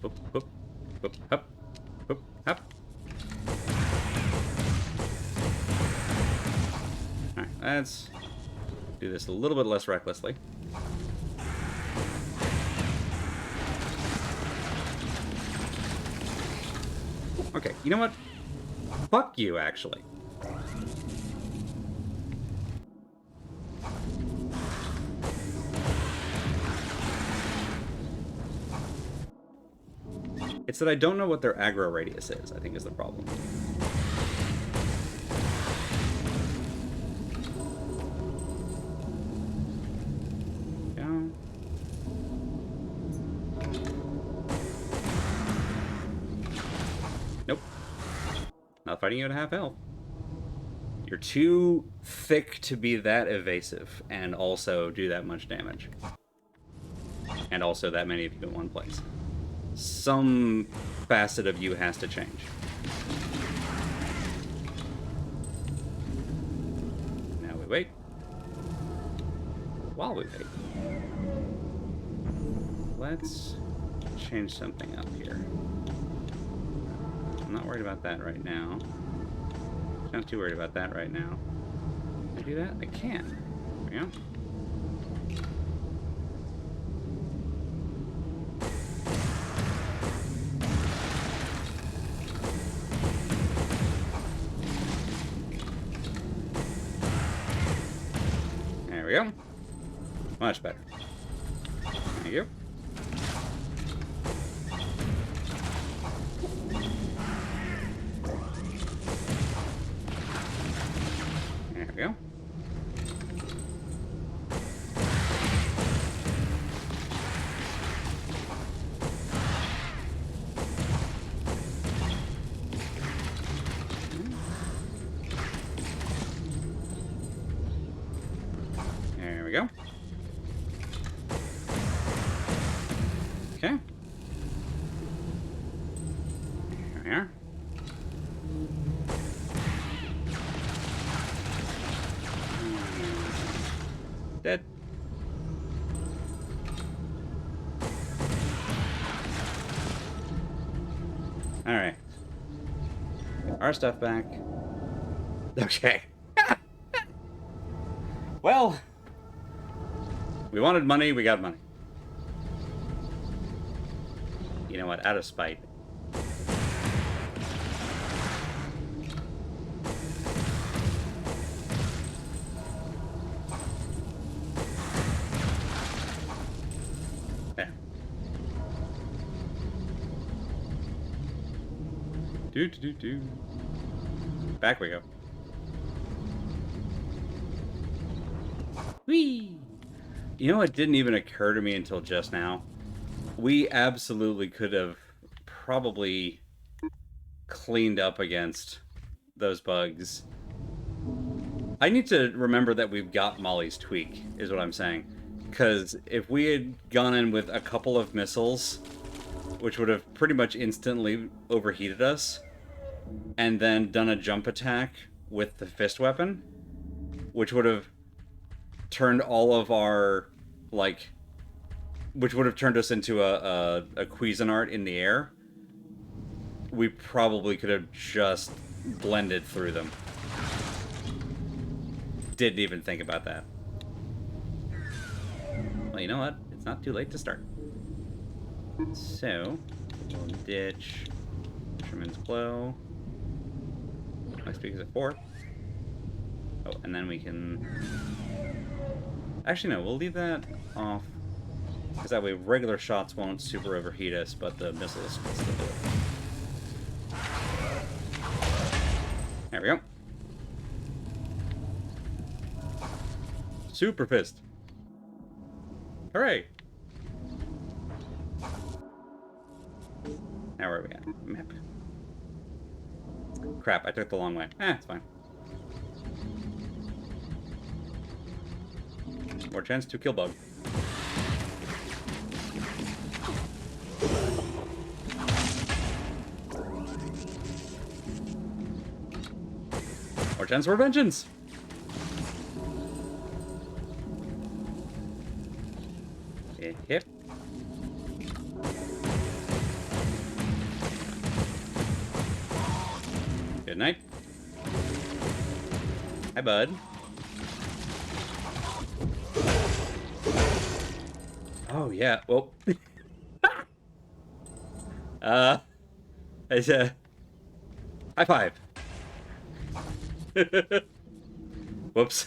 Boop, boop, boop, hop, boop, hop. Alright, let's do this a little bit less recklessly. Okay, you know what? Fuck you, actually. It's that I don't know what their aggro radius is, I think is the problem. Go. Nope. Not fighting you at half health. You're too thick to be that evasive and also do that much damage. And also that many of you in one place. Some facet of you has to change. Now we wait. While we wait, let's change something up here. I'm not worried about that right now. Not too worried about that right now. Can I do that? I can. There we go. There we go. Much better. Thank you. There we go. There we go. Okay. There we are. Dead. our stuff back. Okay. Well, we wanted money, we got money. You know what? Out of spite. There. Do. Back we go. Whee! You know, it didn't even occur to me until just now. We absolutely could have probably cleaned up against those bugs. I need to remember that we've got Molly's tweak, is what I'm saying. Because if we had gone in with a couple of missiles, which would have pretty much instantly overheated us, and then done a jump attack with the fist weapon, which would have turned all of our, like, which would have turned us into a Cuisinart in the air, we probably could have just blended through them. Didn't even think about that. Well, you know what? It's not too late to start. So, we'll ditch Fisherman's Glow. My speak is at 4. Oh, and then we can... Actually, no, we'll leave that off. Because that way regular shots won't super overheat us, but the missiles will still do it. There we go. Super pissed. Hooray! Now where are we at? Map. Crap, I took the long way. It's fine. More chance to kill bug. More chance for vengeance. Hip. Good night. Hi, bud. Oh, yeah. Well. It's a high five. Whoops.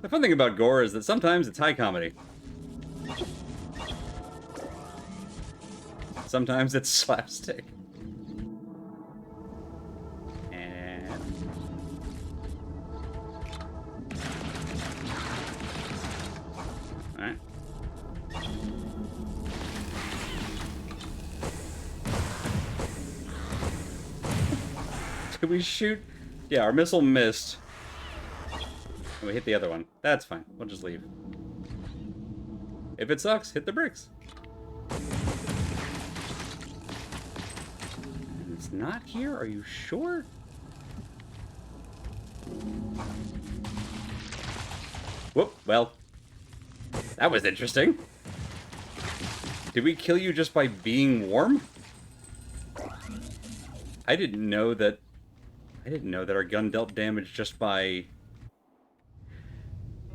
The fun thing about gore is that sometimes it's high comedy. Sometimes it's slapstick. And... Alright. Did we shoot? Yeah, our missile missed. And we hit the other one. That's fine. We'll just leave. If it sucks, hit the bricks. And it's not here? Are you sure? Whoop, well. That was interesting. Did we kill you just by being warm? I didn't know that our gun dealt damage just by...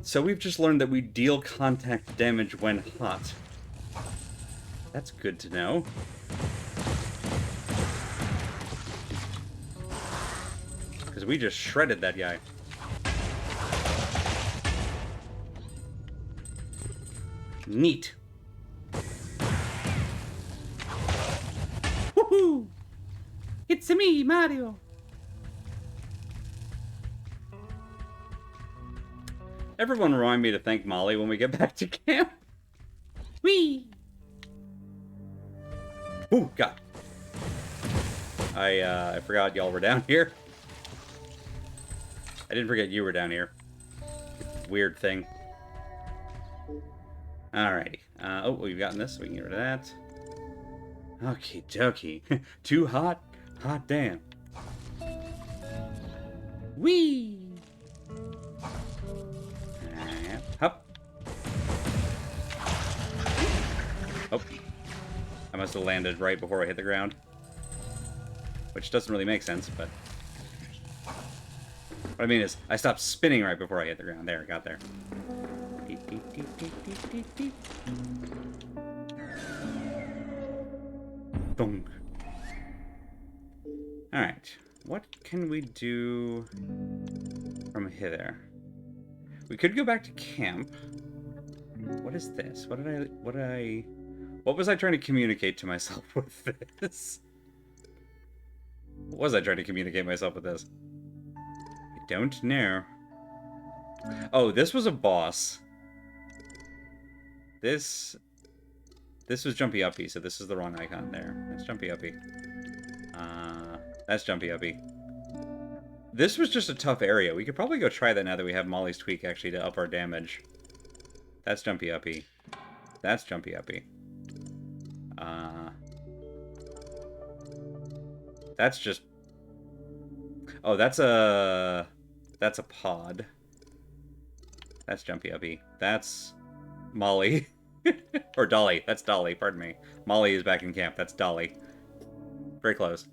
So we've just learned that we deal contact damage when hot. That's good to know. Because we just shredded that guy. Neat. Woohoo! It's me, Mario! Everyone remind me to thank Molly when we get back to camp. Whee! Ooh, God. I forgot y'all were down here. I didn't forget you were down here. Weird thing. Alrighty. Oh, we've gotten this, so we can get rid of that. Okie dokie. Too hot? Hot damn. Whee! Up. Oh. I must have landed right before I hit the ground. which doesn't really make sense, but what I mean is I stopped spinning right before I hit the ground. There, got there. Boom. Alright, what can we do from hither? We could go back to camp. What is this? What was I trying to communicate to myself with this? What was I trying to communicate myself with this? I don't know. Oh, this was a boss. This was Jumpy Uppy, so this is the wrong icon there. That's Jumpy Uppy. That's Jumpy Uppy. This was just a tough area. We could probably go try that now that we have Molly's Tweak actually to up our damage. That's Jumpy Uppy. That's Jumpy Uppy. That's just... Oh, that's a pod. That's Jumpy Uppy. That's Molly. Or Dolly. That's Dolly, pardon me. Molly is back in camp. That's Dolly. Very close.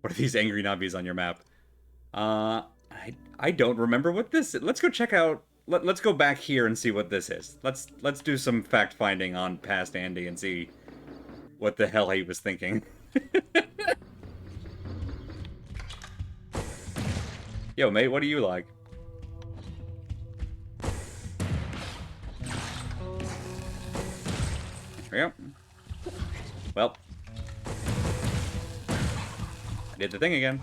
What are these angry nubbies on your map? I don't remember what this is. Let's go check out... Let's go back here and see what this is. Let's do some fact-finding on past Andy and see what the hell he was thinking. Yo, mate, what do you like? There we go. Well. I did the thing again.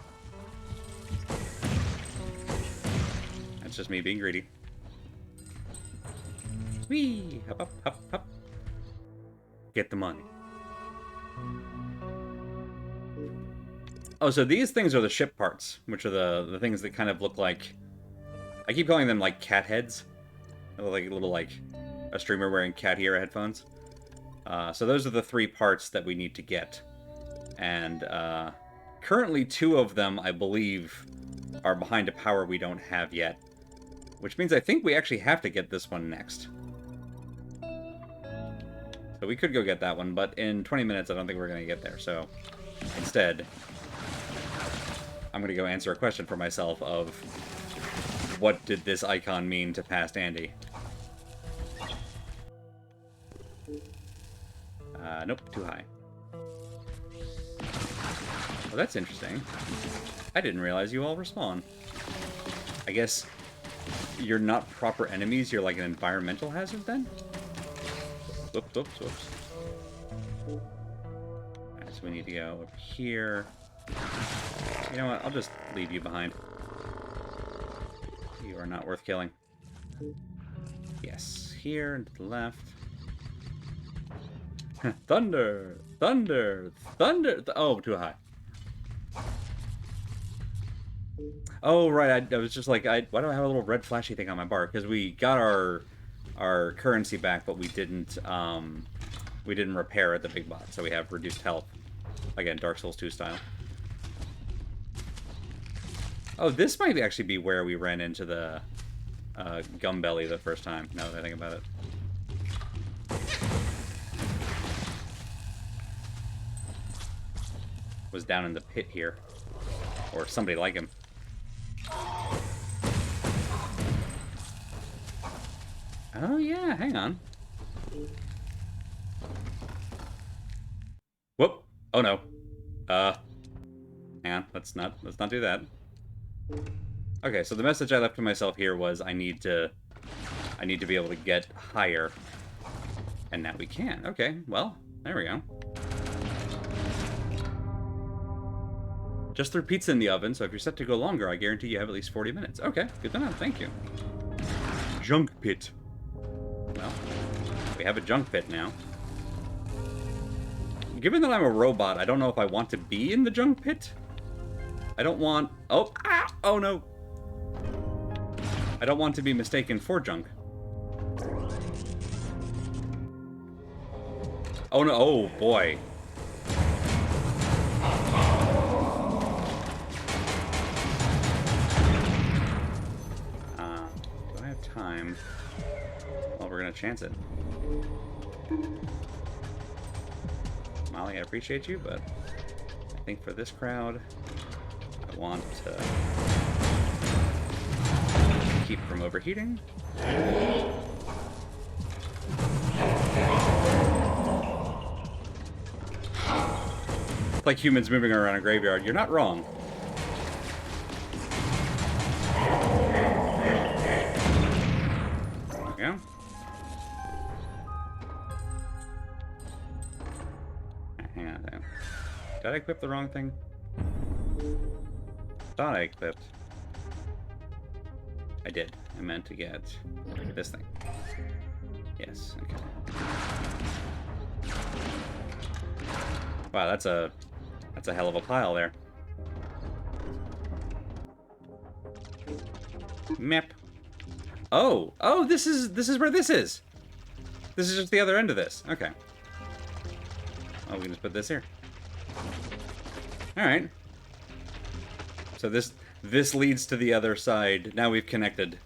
That's just me being greedy. Whee! Hop, hop, hop, hop. Get the money. Oh, so these things are the ship parts, which are the things that kind of look like... I keep calling them, like, cat heads. They look like a little, like, a streamer wearing cat ear headphones. So those are the 3 parts that we need to get. And, currently 2 of them, I believe, are behind a power we don't have yet. Which means I think we actually have to get this one next. So we could go get that one, but in 20 minutes I don't think we're going to get there. So instead, I'm going to go answer a question for myself of what did this icon mean to past Andy? Nope, too high. Well, that's interesting. I didn't realize you all respawn. I guess you're not proper enemies, you're like an environmental hazard then? Whoops, whoops, whoops. Alright, so we need to go over here. You know what, I'll just leave you behind. You are not worth killing. Yes, here and to the left. Thunder! Thunder! Thunder! Oh, too high. Oh, right, I was just like, why do I have a little red flashy thing on my bar? Because we got our currency back, but we didn't repair at the big bot, so we have reduced health. Again, Dark Souls 2 style. Oh, this might actually be where we ran into the Gumbelly the first time, now that I think about it. Was down in the pit here. Or somebody like him. Oh yeah, hang on. Whoop! Oh no. Hang on, let's not do that. Okay, so the message I left to myself here was I need to be able to get higher. And now we can. Okay, well, there we go. Just threw pizza in the oven, so if you're set to go longer, I guarantee you have at least 40 minutes. Okay, good to know, thank you. Junk pit. Well, we have a junk pit now. Given that I'm a robot, I don't know if I want to be in the junk pit. I don't want... Oh, ah, oh no. I don't want to be mistaken for junk. Oh no, oh boy. Do I have time? Well, we're gonna chance it. Molly, I appreciate you, but think for this crowd, I want to keep from overheating. It's like humans moving around a graveyard. You're not wrong. There we go. Hang on a second. Did I equip the wrong thing? Thought I equipped. I did. I meant to get this thing. Yes, okay. Wow, that's a hell of a pile there. Map. Oh, this is where this is. This is just the other end of this. Okay. Oh, we can just put this here. All right. So this leads to the other side. Now we've connected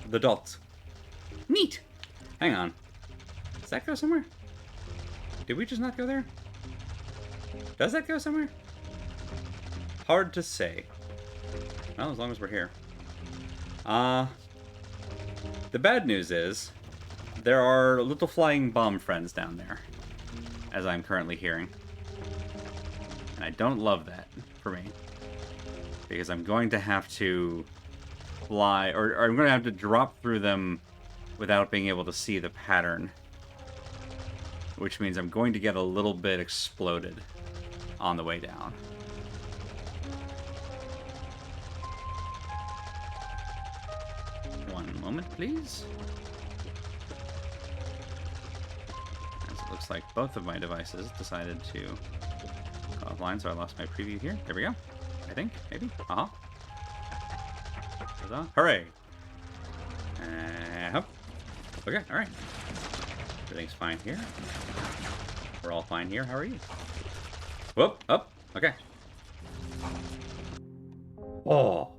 the dots. Neat. Hang on. Does that go somewhere? Did we just not go there? Does that go somewhere? Hard to say. Well, as long as we're here. The bad news is there are little flying bomb friends down there, as I'm currently hearing. And I don't love that for me. Because I'm going to have to fly, or I'm going to have to drop through them without being able to see the pattern. Which means I'm going to get a little bit exploded on the way down. One moment, please. As it looks like both of my devices decided to go offline, so I lost my preview here. There we go. I think, maybe. Uh-huh. Hooray! Hop. Okay, alright. Everything's fine here. We're all fine here. How are you? Whoop, up. Okay. Oh.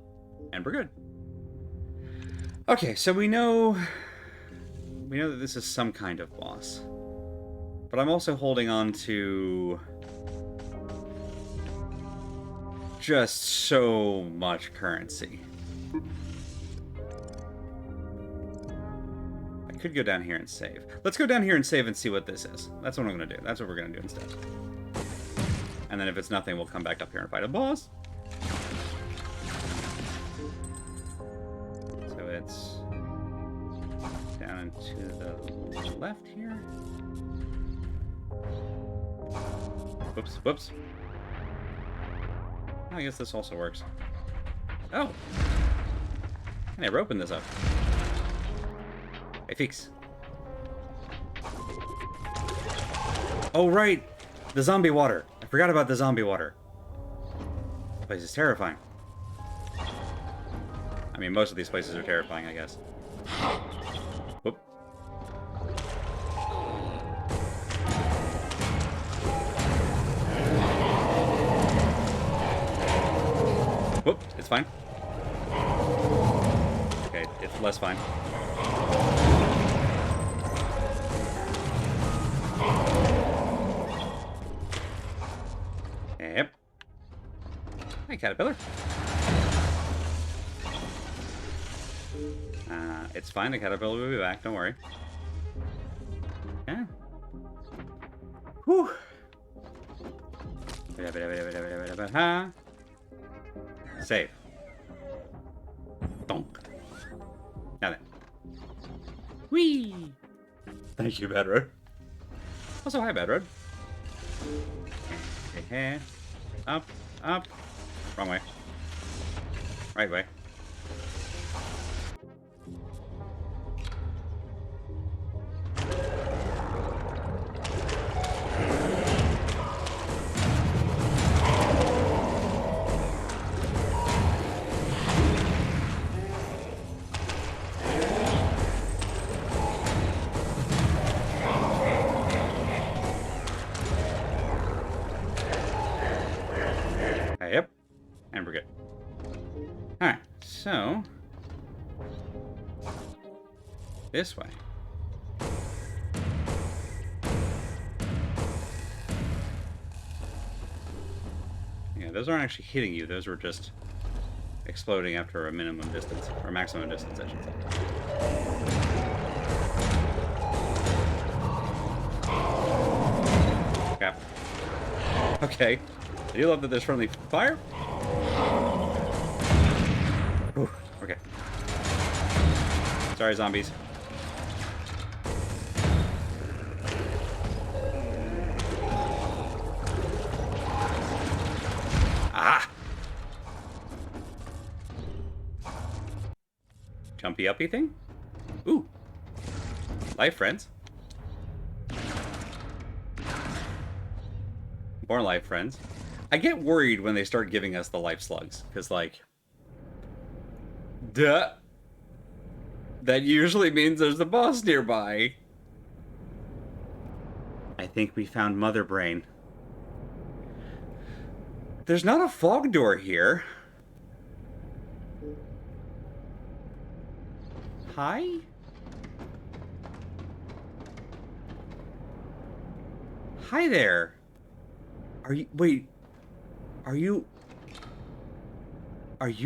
And we're good. Okay, so we know that this is some kind of boss. But I'm also holding on to just so much currency. I could go down here and save. Let's go down here and save and see what this is. That's what I'm going to do. That's what we're going to do instead. And then if it's nothing, we'll come back up here and fight a boss. So it's down to the left here. Whoops, whoops. I guess this also works. Oh! I never opened this up. Hey, fix. Oh, right! The zombie water. I forgot about the zombie water. This place is terrifying. I mean, most of these places are terrifying, I guess. Whoop. Whoop, it's fine. Okay, it's less fine. Yep. Hey, caterpillar. It's fine, the caterpillar will be back, don't worry. Yeah. Whew. Save. Donk. Now then. Whee! Thank you, Bad Road. Also, hi, Bad Road. Hey. Up, up. Wrong way. Right way. Yep. And we're good. Alright, so this way. Yeah, those aren't actually hitting you. Those were just exploding after a minimum distance, or maximum distance, I should say. Okay. Okay. I do love that there's friendly fire. Ooh, okay. Sorry, zombies. Ah! Jumpy uppy thing? Ooh. Life friends. More life friends. I get worried when they start giving us the life slugs, because, like... Duh! That usually means there's the boss nearby. I think we found Mother Brain. There's not a fog door here. Hi? Hi there. Are you... Wait. Are you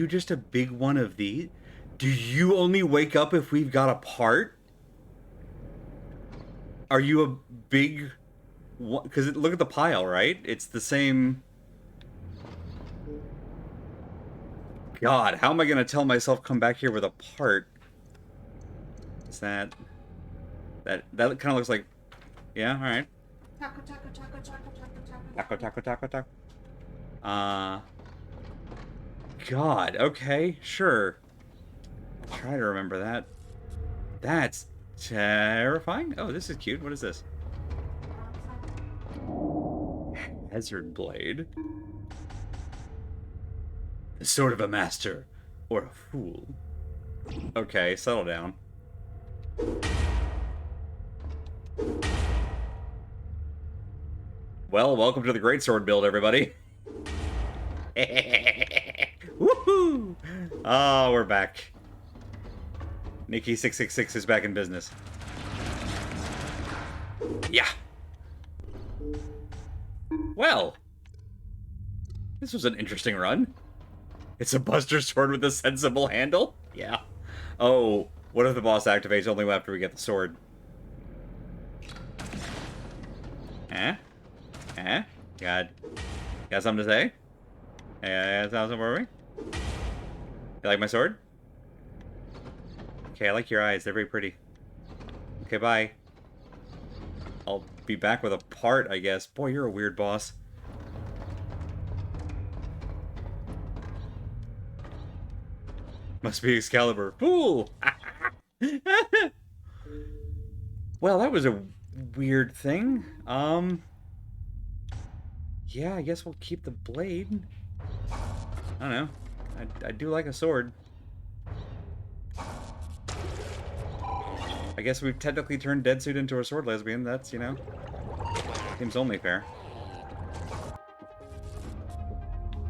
just a big one of these? Do you only wake up if we've got a part? Are you a big one? Because look at the pile, right? It's the same... God, how am I going to tell myself come back here with a part? Is that... That kind of looks like... Yeah, alright. Taco, taco, taco, taco, taco, taco. Taco, taco, taco, taco. God, okay, sure. Try to remember that. That's terrifying. Oh, this is cute. What is this? Hazard blade. The sword of a master or a fool. Okay, settle down. Well, welcome to the greatsword build, everybody. Woohoo! Oh, we're back. Nikki 666 is back in business. Yeah. Well, this was an interesting run. It's a Buster Sword with a sensible handle? Yeah. Oh, what if the boss activates only after we get the sword? Eh? Eh? God. Got something to say? Yeah, something for me? You like my sword? Okay, I like your eyes. They're very pretty. Okay, bye. I'll be back with a part, I guess. Boy, you're a weird boss. Must be Excalibur. Fool! Well, that was a weird thing. Yeah, I guess we'll keep the blade. I don't know. I do like a sword. I guess we've technically turned Dead Suit into a sword lesbian. That's, you know, seems only fair.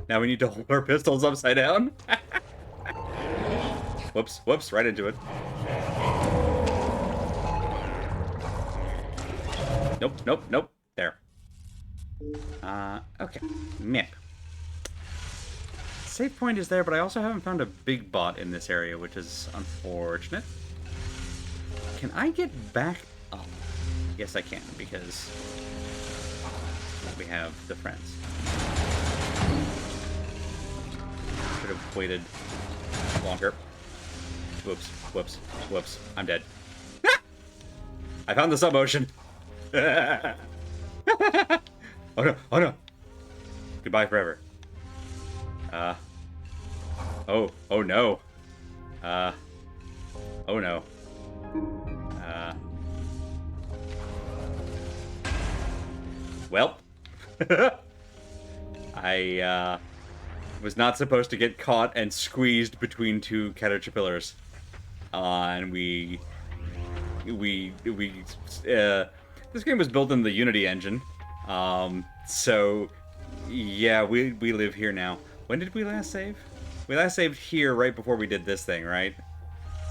Now we need to hold our pistols upside down. Whoops, whoops, right into it. Nope, nope, nope. There. Okay. Mip. Save point is there, but I also haven't found a big bot in this area, which is unfortunate. Can I get back up? Yes, I can, because we have the friends. Should have waited longer. Whoops, whoops, whoops. I'm dead. I found the sub motion. Oh no, oh no. Goodbye forever. Oh no. Oh no. Well. I, was not supposed to get caught and squeezed between two caterpillars. And this game was built in the Unity engine. So, yeah, we live here now. When did we last save? We last saved here right before we did this thing, right?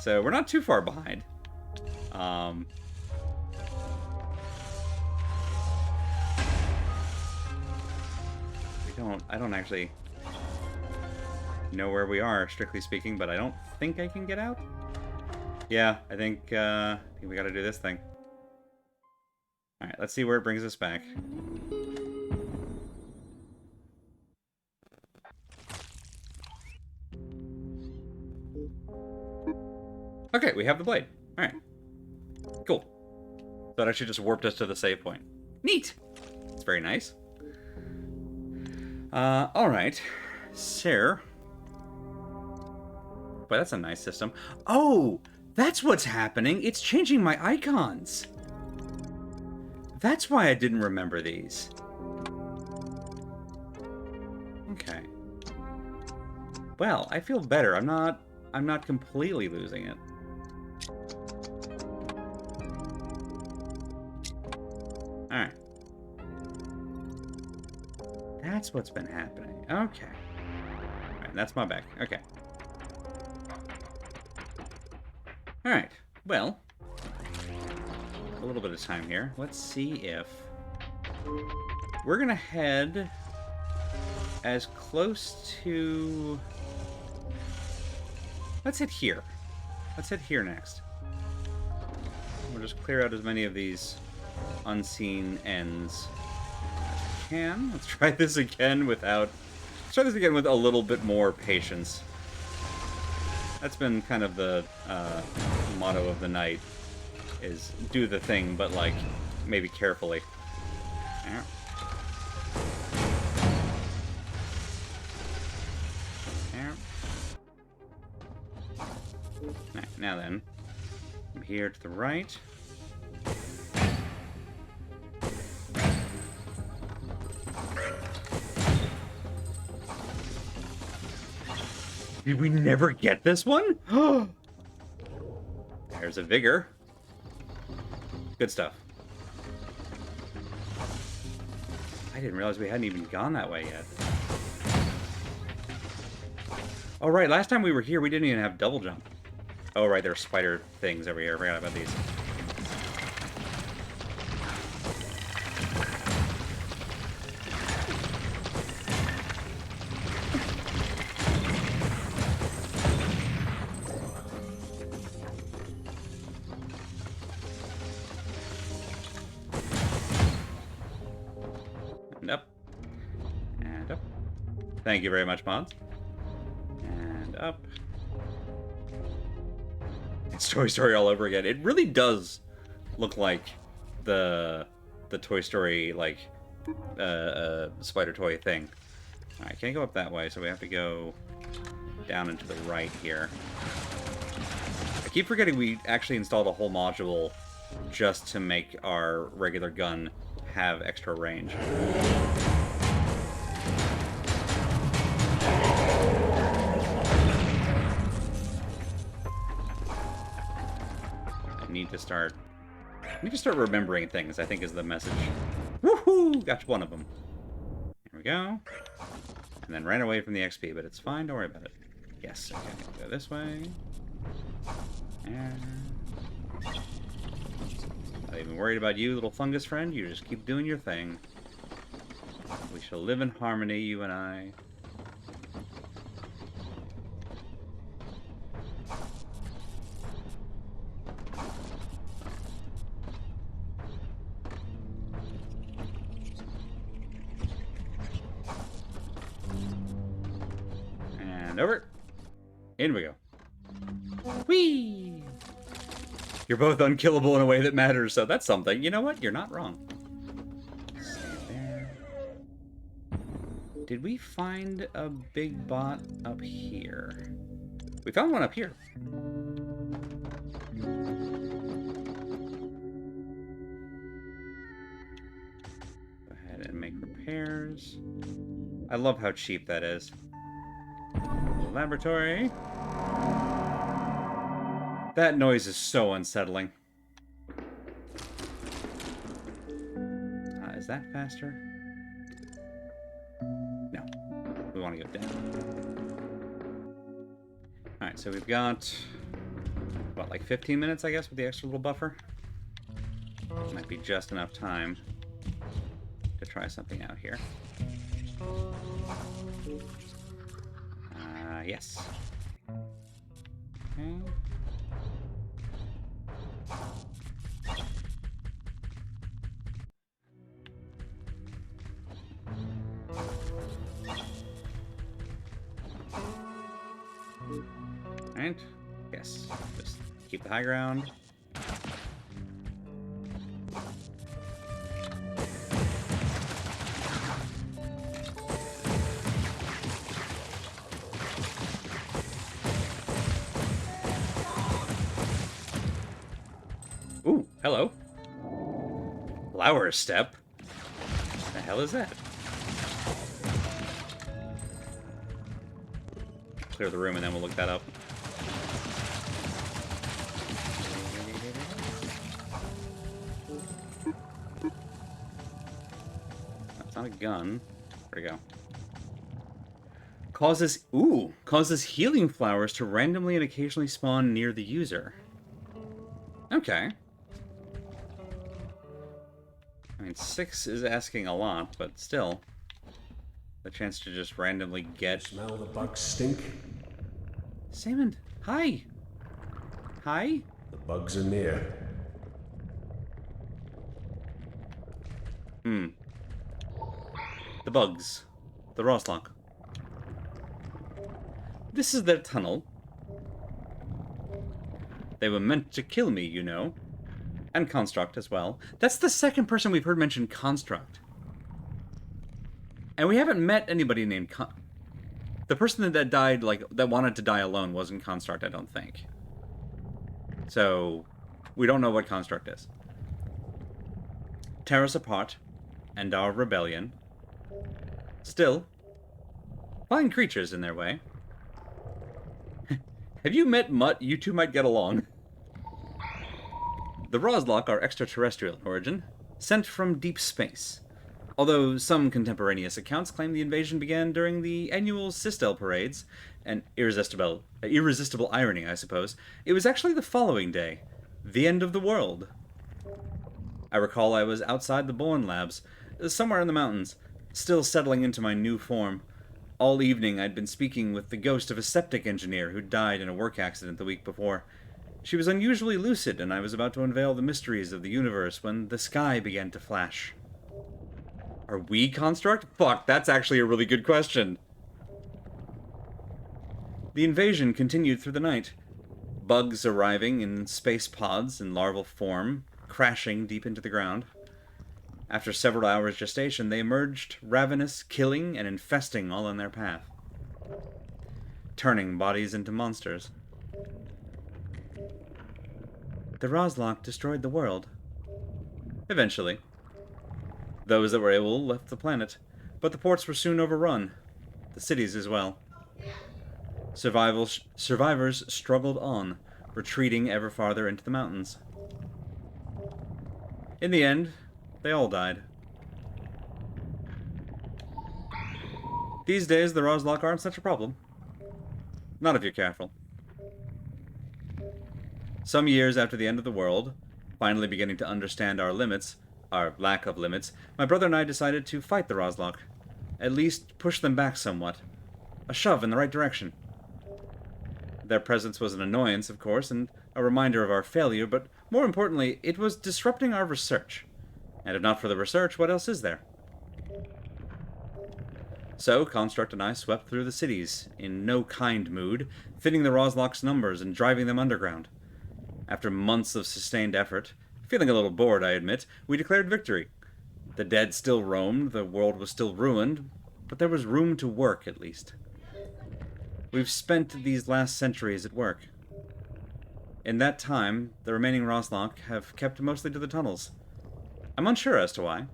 So, we're not too far behind. don't actually know where we are, strictly speaking, but I don't think I can get out. Yeah, I think we gotta do this thing. Alright, let's see where it brings us back. Okay, we have the blade. Alright. Cool. So it actually just warped us to the save point. Neat! It's very nice. Alright. Sir. Boy, that's a nice system. Oh! That's what's happening! It's changing my icons! That's why I didn't remember these. Okay. Well, I feel better. I'm not completely losing it. Alright. That's what's been happening. Okay. Alright, that's my back. Okay. Alright. Well, a little bit of time here. Let's see if we're gonna head as close to... Let's hit here. Let's hit here next. We'll just clear out as many of these unseen ends as we can. Let's try this again without... Let's try this again with a little bit more patience. That's been kind of the motto of the night, is do the thing, but, like, maybe carefully. Yeah. Yeah. Right, now then, from here to the right. Did we never get this one? There's a vigor. Good stuff. I didn't realize we hadn't even gone that way yet. Oh, right. Last time we were here, we didn't even have double jump. Oh, right. There are spider things over here. I forgot about these. And up. And up. Thank you very much, mods. And up. It's Toy Story all over again. It really does look like the Toy Story, like, spider toy thing. Alright, can't go up that way, so we have to go down and to the right here. I keep forgetting we actually installed a whole module just to make our regular gun have extra range. I need to start remembering things, I think, is the message. Woohoo! Got one of them. There we go. And then ran away from the XP, but it's fine, don't worry about it. Yes, okay, go this way. And... not even worried about you, little fungus friend. You just keep doing your thing. We shall live in harmony, you and I. And over. In we go. Whee! You're both unkillable in a way that matters, so that's something. You know what? You're not wrong. Stand there. Did we find a big bot up here? We found one up here. Go ahead and make repairs. I love how cheap that is. Laboratory. That noise is so unsettling. Is that faster? No. We want to go down. Alright, so we've got, what, like 15 minutes, I guess, with the extra little buffer? Might be just enough time to try something out here. Yes. Okay. Alright. Yes. Just keep the high ground. Ooh, hello. Flower step? What the hell is that? Clear the room and then we'll look that up. That's not a gun. There we go. Causes healing flowers to randomly and occasionally spawn near the user. Okay. I mean, 6 is asking a lot, but still. The chance to just randomly get... Smell the bugs stink? Salmon, hi! Hi? The bugs are near. The bugs. The Roslock. This is their tunnel. They were meant to kill me, you know. And Construct as well. That's the second person we've heard mention Construct. And we haven't met anybody named the person that died, like, that wanted to die alone wasn't Construct, I don't think. So, we don't know what Construct is. Tear us apart. End our rebellion. Still, fine creatures in their way. Have you met Mutt? You two might get along. The Roslock are extraterrestrial in origin, sent from deep space. Although some contemporaneous accounts claim the invasion began during the annual Sistel parades, an irresistible irony, I suppose, it was actually the following day, the end of the world. I recall I was outside the Bourne labs, somewhere in the mountains, still settling into my new form. All evening I'd been speaking with the ghost of a septic engineer who died in a work accident the week before. She was unusually lucid, and I was about to unveil the mysteries of the universe when the sky began to flash. Are we Construct? Fuck, that's actually a really good question. The invasion continued through the night. Bugs arriving in space pods in larval form, crashing deep into the ground. After several hours gestation, they emerged, ravenous, killing, and infesting all in their path. Turning bodies into monsters. The Roslock destroyed the world. Eventually. Those that were able left the planet, but the ports were soon overrun. The cities as well. Survivors struggled on, retreating ever farther into the mountains. In the end, they all died. These days, the Roslock aren't such a problem. Not if you're careful. Some years after the end of the world, finally beginning to understand our limits, our lack of limits, my brother and I decided to fight the Roslock. At least push them back somewhat. A shove in the right direction. Their presence was an annoyance, of course, and a reminder of our failure, but more importantly, it was disrupting our research. And if not for the research, what else is there? So, Construct and I swept through the cities, in no kind mood, fitting the Roslock's numbers and driving them underground. After months of sustained effort, feeling a little bored, I admit, we declared victory. The dead still roamed, the world was still ruined, but there was room to work, at least. We've spent these last centuries at work. In that time, the remaining Roslock have kept mostly to the tunnels. I'm unsure as to why.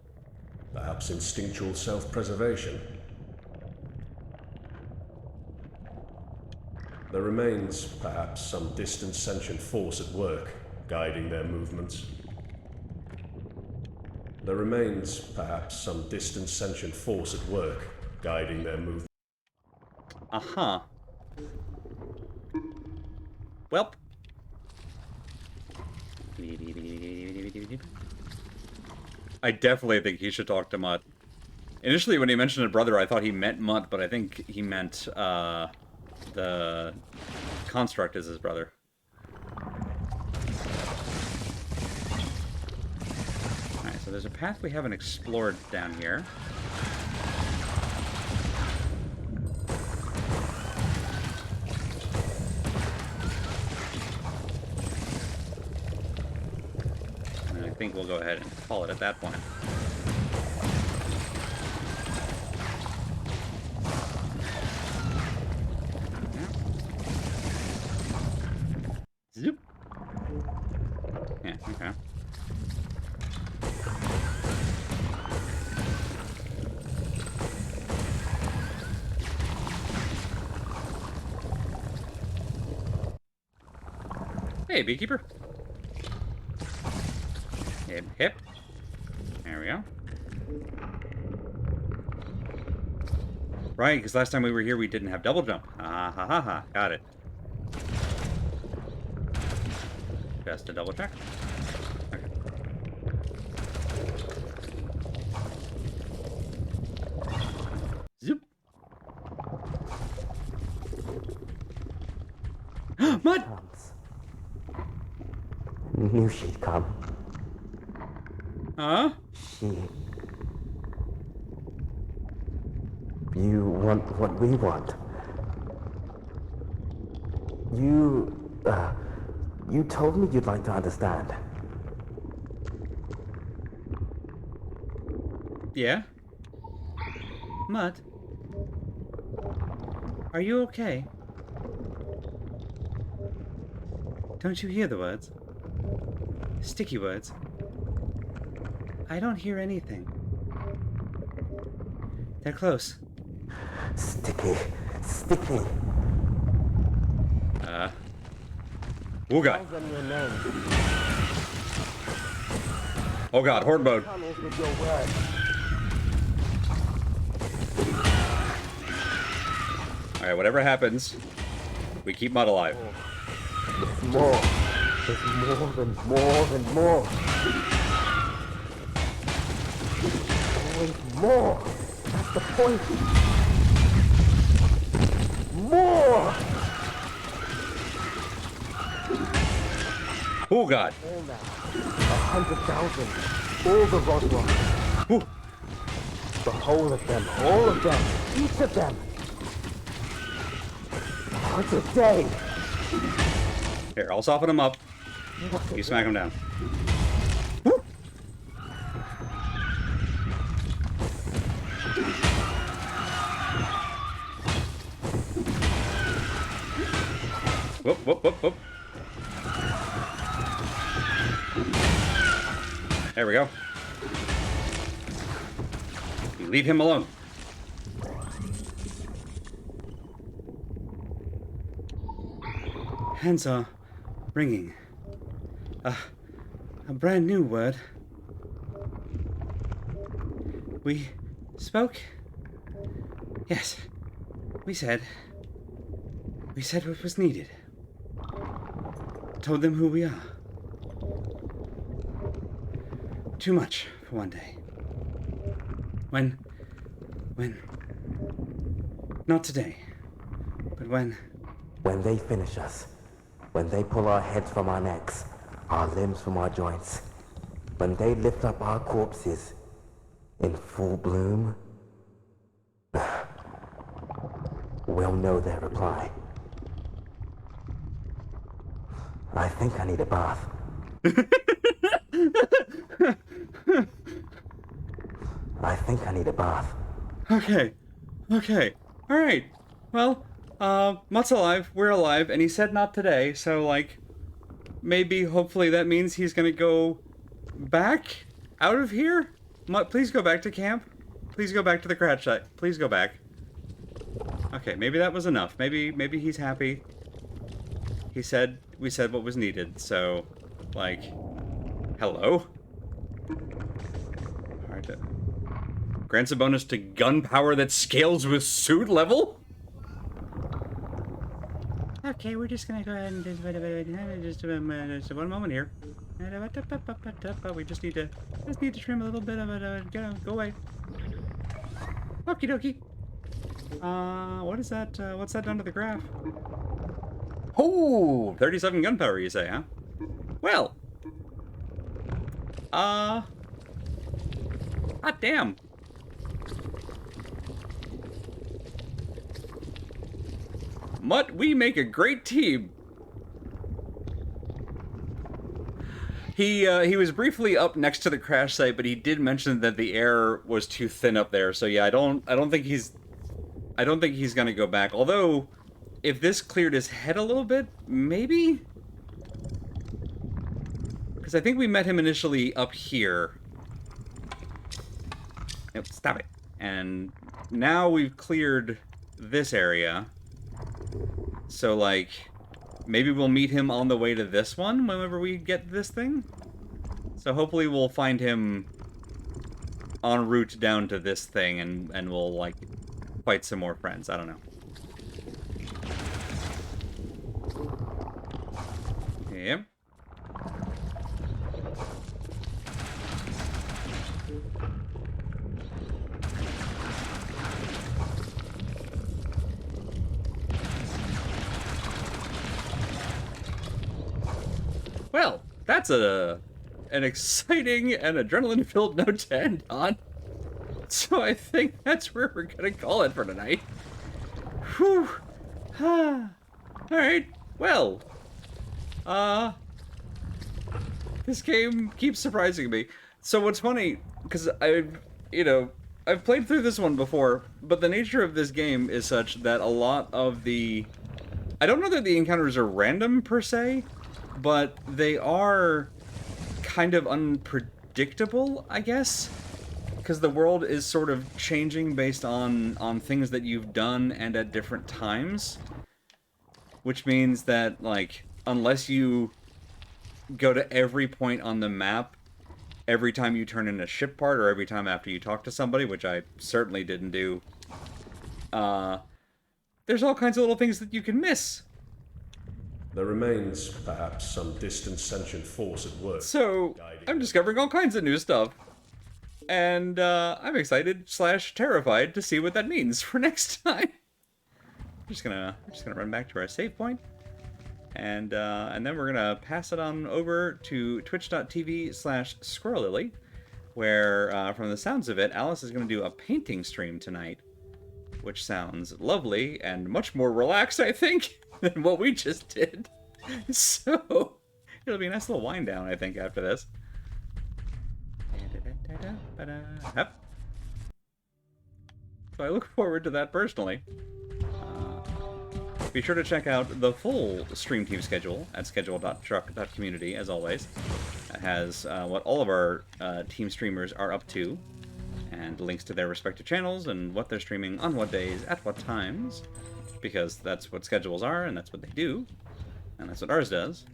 Perhaps instinctual self-preservation. There remains, perhaps, some distant sentient force at work, guiding their movements. There remains, perhaps, some distant sentient force at work, guiding their movements. Uh-huh. Welp. I definitely think he should talk to Mutt. Initially, when he mentioned a brother, I thought he meant Mutt, but I think he meant the construct is his brother. Alright, so there's a path we haven't explored down here. And I think we'll go ahead and call it at that point. Zoop. Yeah, okay. Hey, beekeeper. Hip, hip. There we go. Right, because last time we were here, we didn't have double jump. Ah, ha, ha, ha. Got it. Just to double check. Okay. Zoop. Mud! Knew she'd come. Huh? You want what we want. You told me you'd like to understand. Yeah? Mutt? Are you okay? Don't you hear the words? Sticky words. I don't hear anything. They're close. Sticky. Oh god. Oh god, horde mode. Alright, whatever happens, we keep Mutt alive. It's more. It's more than more. Always more. That's the point. More! Oh god. All now. 100,000. All the Roswell. Ooh. The whole of them. All of them. Each of them. Once a day. Here, I'll soften him up. You smack him down. Woo. Whoop, whoop, whoop, whoop. There we go. You leave him alone. Hands are ringing. A brand new word. We spoke? Yes. We said what was needed. Told them who we are. Too much for one day. When... Not today. But when... When they finish us. When they pull our heads from our necks. Our limbs from our joints. When they lift up our corpses. In full bloom. We'll know their reply. I think I need a bath. I think I need a bath. Okay. Alright. Well, Mutt's alive, we're alive, and he said not today, so, like, maybe, hopefully that means he's gonna go back out of here? Mutt, please go back to camp. Please go back to the crash site. Please go back. Okay, maybe that was enough. Maybe he's happy. We said what was needed, so, like, hello? Alright, grants a bonus to gun power that scales with suit level? Okay, we're just gonna go ahead and just one moment here. We just need to trim a little bit of it. Go away. Okie dokie. What is that? What's that done to the graph? Oh, 37 gunpowder, you say, huh? Well. Hot damn. Mutt, we make a great team. He was briefly up next to the crash site, but he did mention that the air was too thin up there. So yeah, I don't think he's gonna go back. Although, if this cleared his head a little bit, maybe? Because I think we met him initially up here. Nope, stop it. And now we've cleared this area. So, like, maybe we'll meet him on the way to this one whenever we get this thing. So hopefully we'll find him en route down to this thing and we'll, like, fight some more friends. I don't know. Yep. Well, that's an exciting and adrenaline-filled note to end on. So I think that's where we're gonna call it for tonight. Whew. Alright, well. This game keeps surprising me. So what's funny, because I've played through this one before, but the nature of this game is such that a lot of the... I don't know that the encounters are random, per se, but they are kind of unpredictable, I guess, because the world is sort of changing based on things that you've done and at different times, which means that, like, unless you go to every point on the map every time you turn in a ship part or every time after you talk to somebody, which I certainly didn't do, there's all kinds of little things that you can miss. There remains, perhaps, some distant sentient force at work. So, I'm discovering all kinds of new stuff. And, I'm excited / terrified to see what that means for next time. I'm just gonna run back to our save point. And then we're gonna pass it on over to twitch.tv/squirrellily, where, from the sounds of it, Alice is gonna do a painting stream tonight. Which sounds lovely and much more relaxed, I think, than what we just did. So, it'll be a nice little wind down, I think, after this. Yep. So I look forward to that personally. Be sure to check out the full stream team schedule at schedule.truck.community, as always. It has what all of our team streamers are up to, and links to their respective channels and what they're streaming on what days, at what times, because that's what schedules are, and that's what they do, and that's what ours does,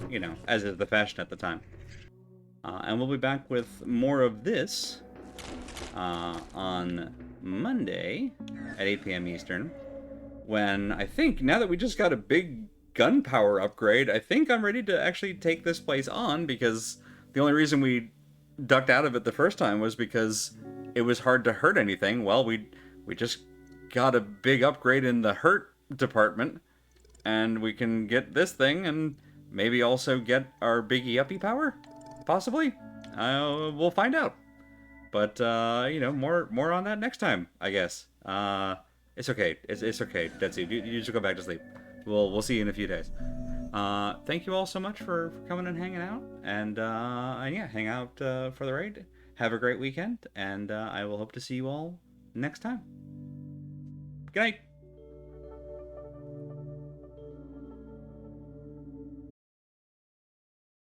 you know, as is the fashion at the time. And we'll be back with more of this on Monday at 8 p.m. Eastern, when I think, now that we just got a big gunpowder upgrade, I think I'm ready to actually take this place on, because the only reason we ducked out of it the first time was because it was hard to hurt anything. Well, we just got a big upgrade in the hurt department, and we can get this thing and maybe also get our biggie uppy power, possibly. We'll find out. But you know, more on that next time, I guess. It's okay. It's okay, Detsu. You just go back to sleep. We'll see you in a few days. Thank you all so much for coming and hanging out, and yeah, hang out for the raid. Have a great weekend, and I will hope to see you all next time. Good night.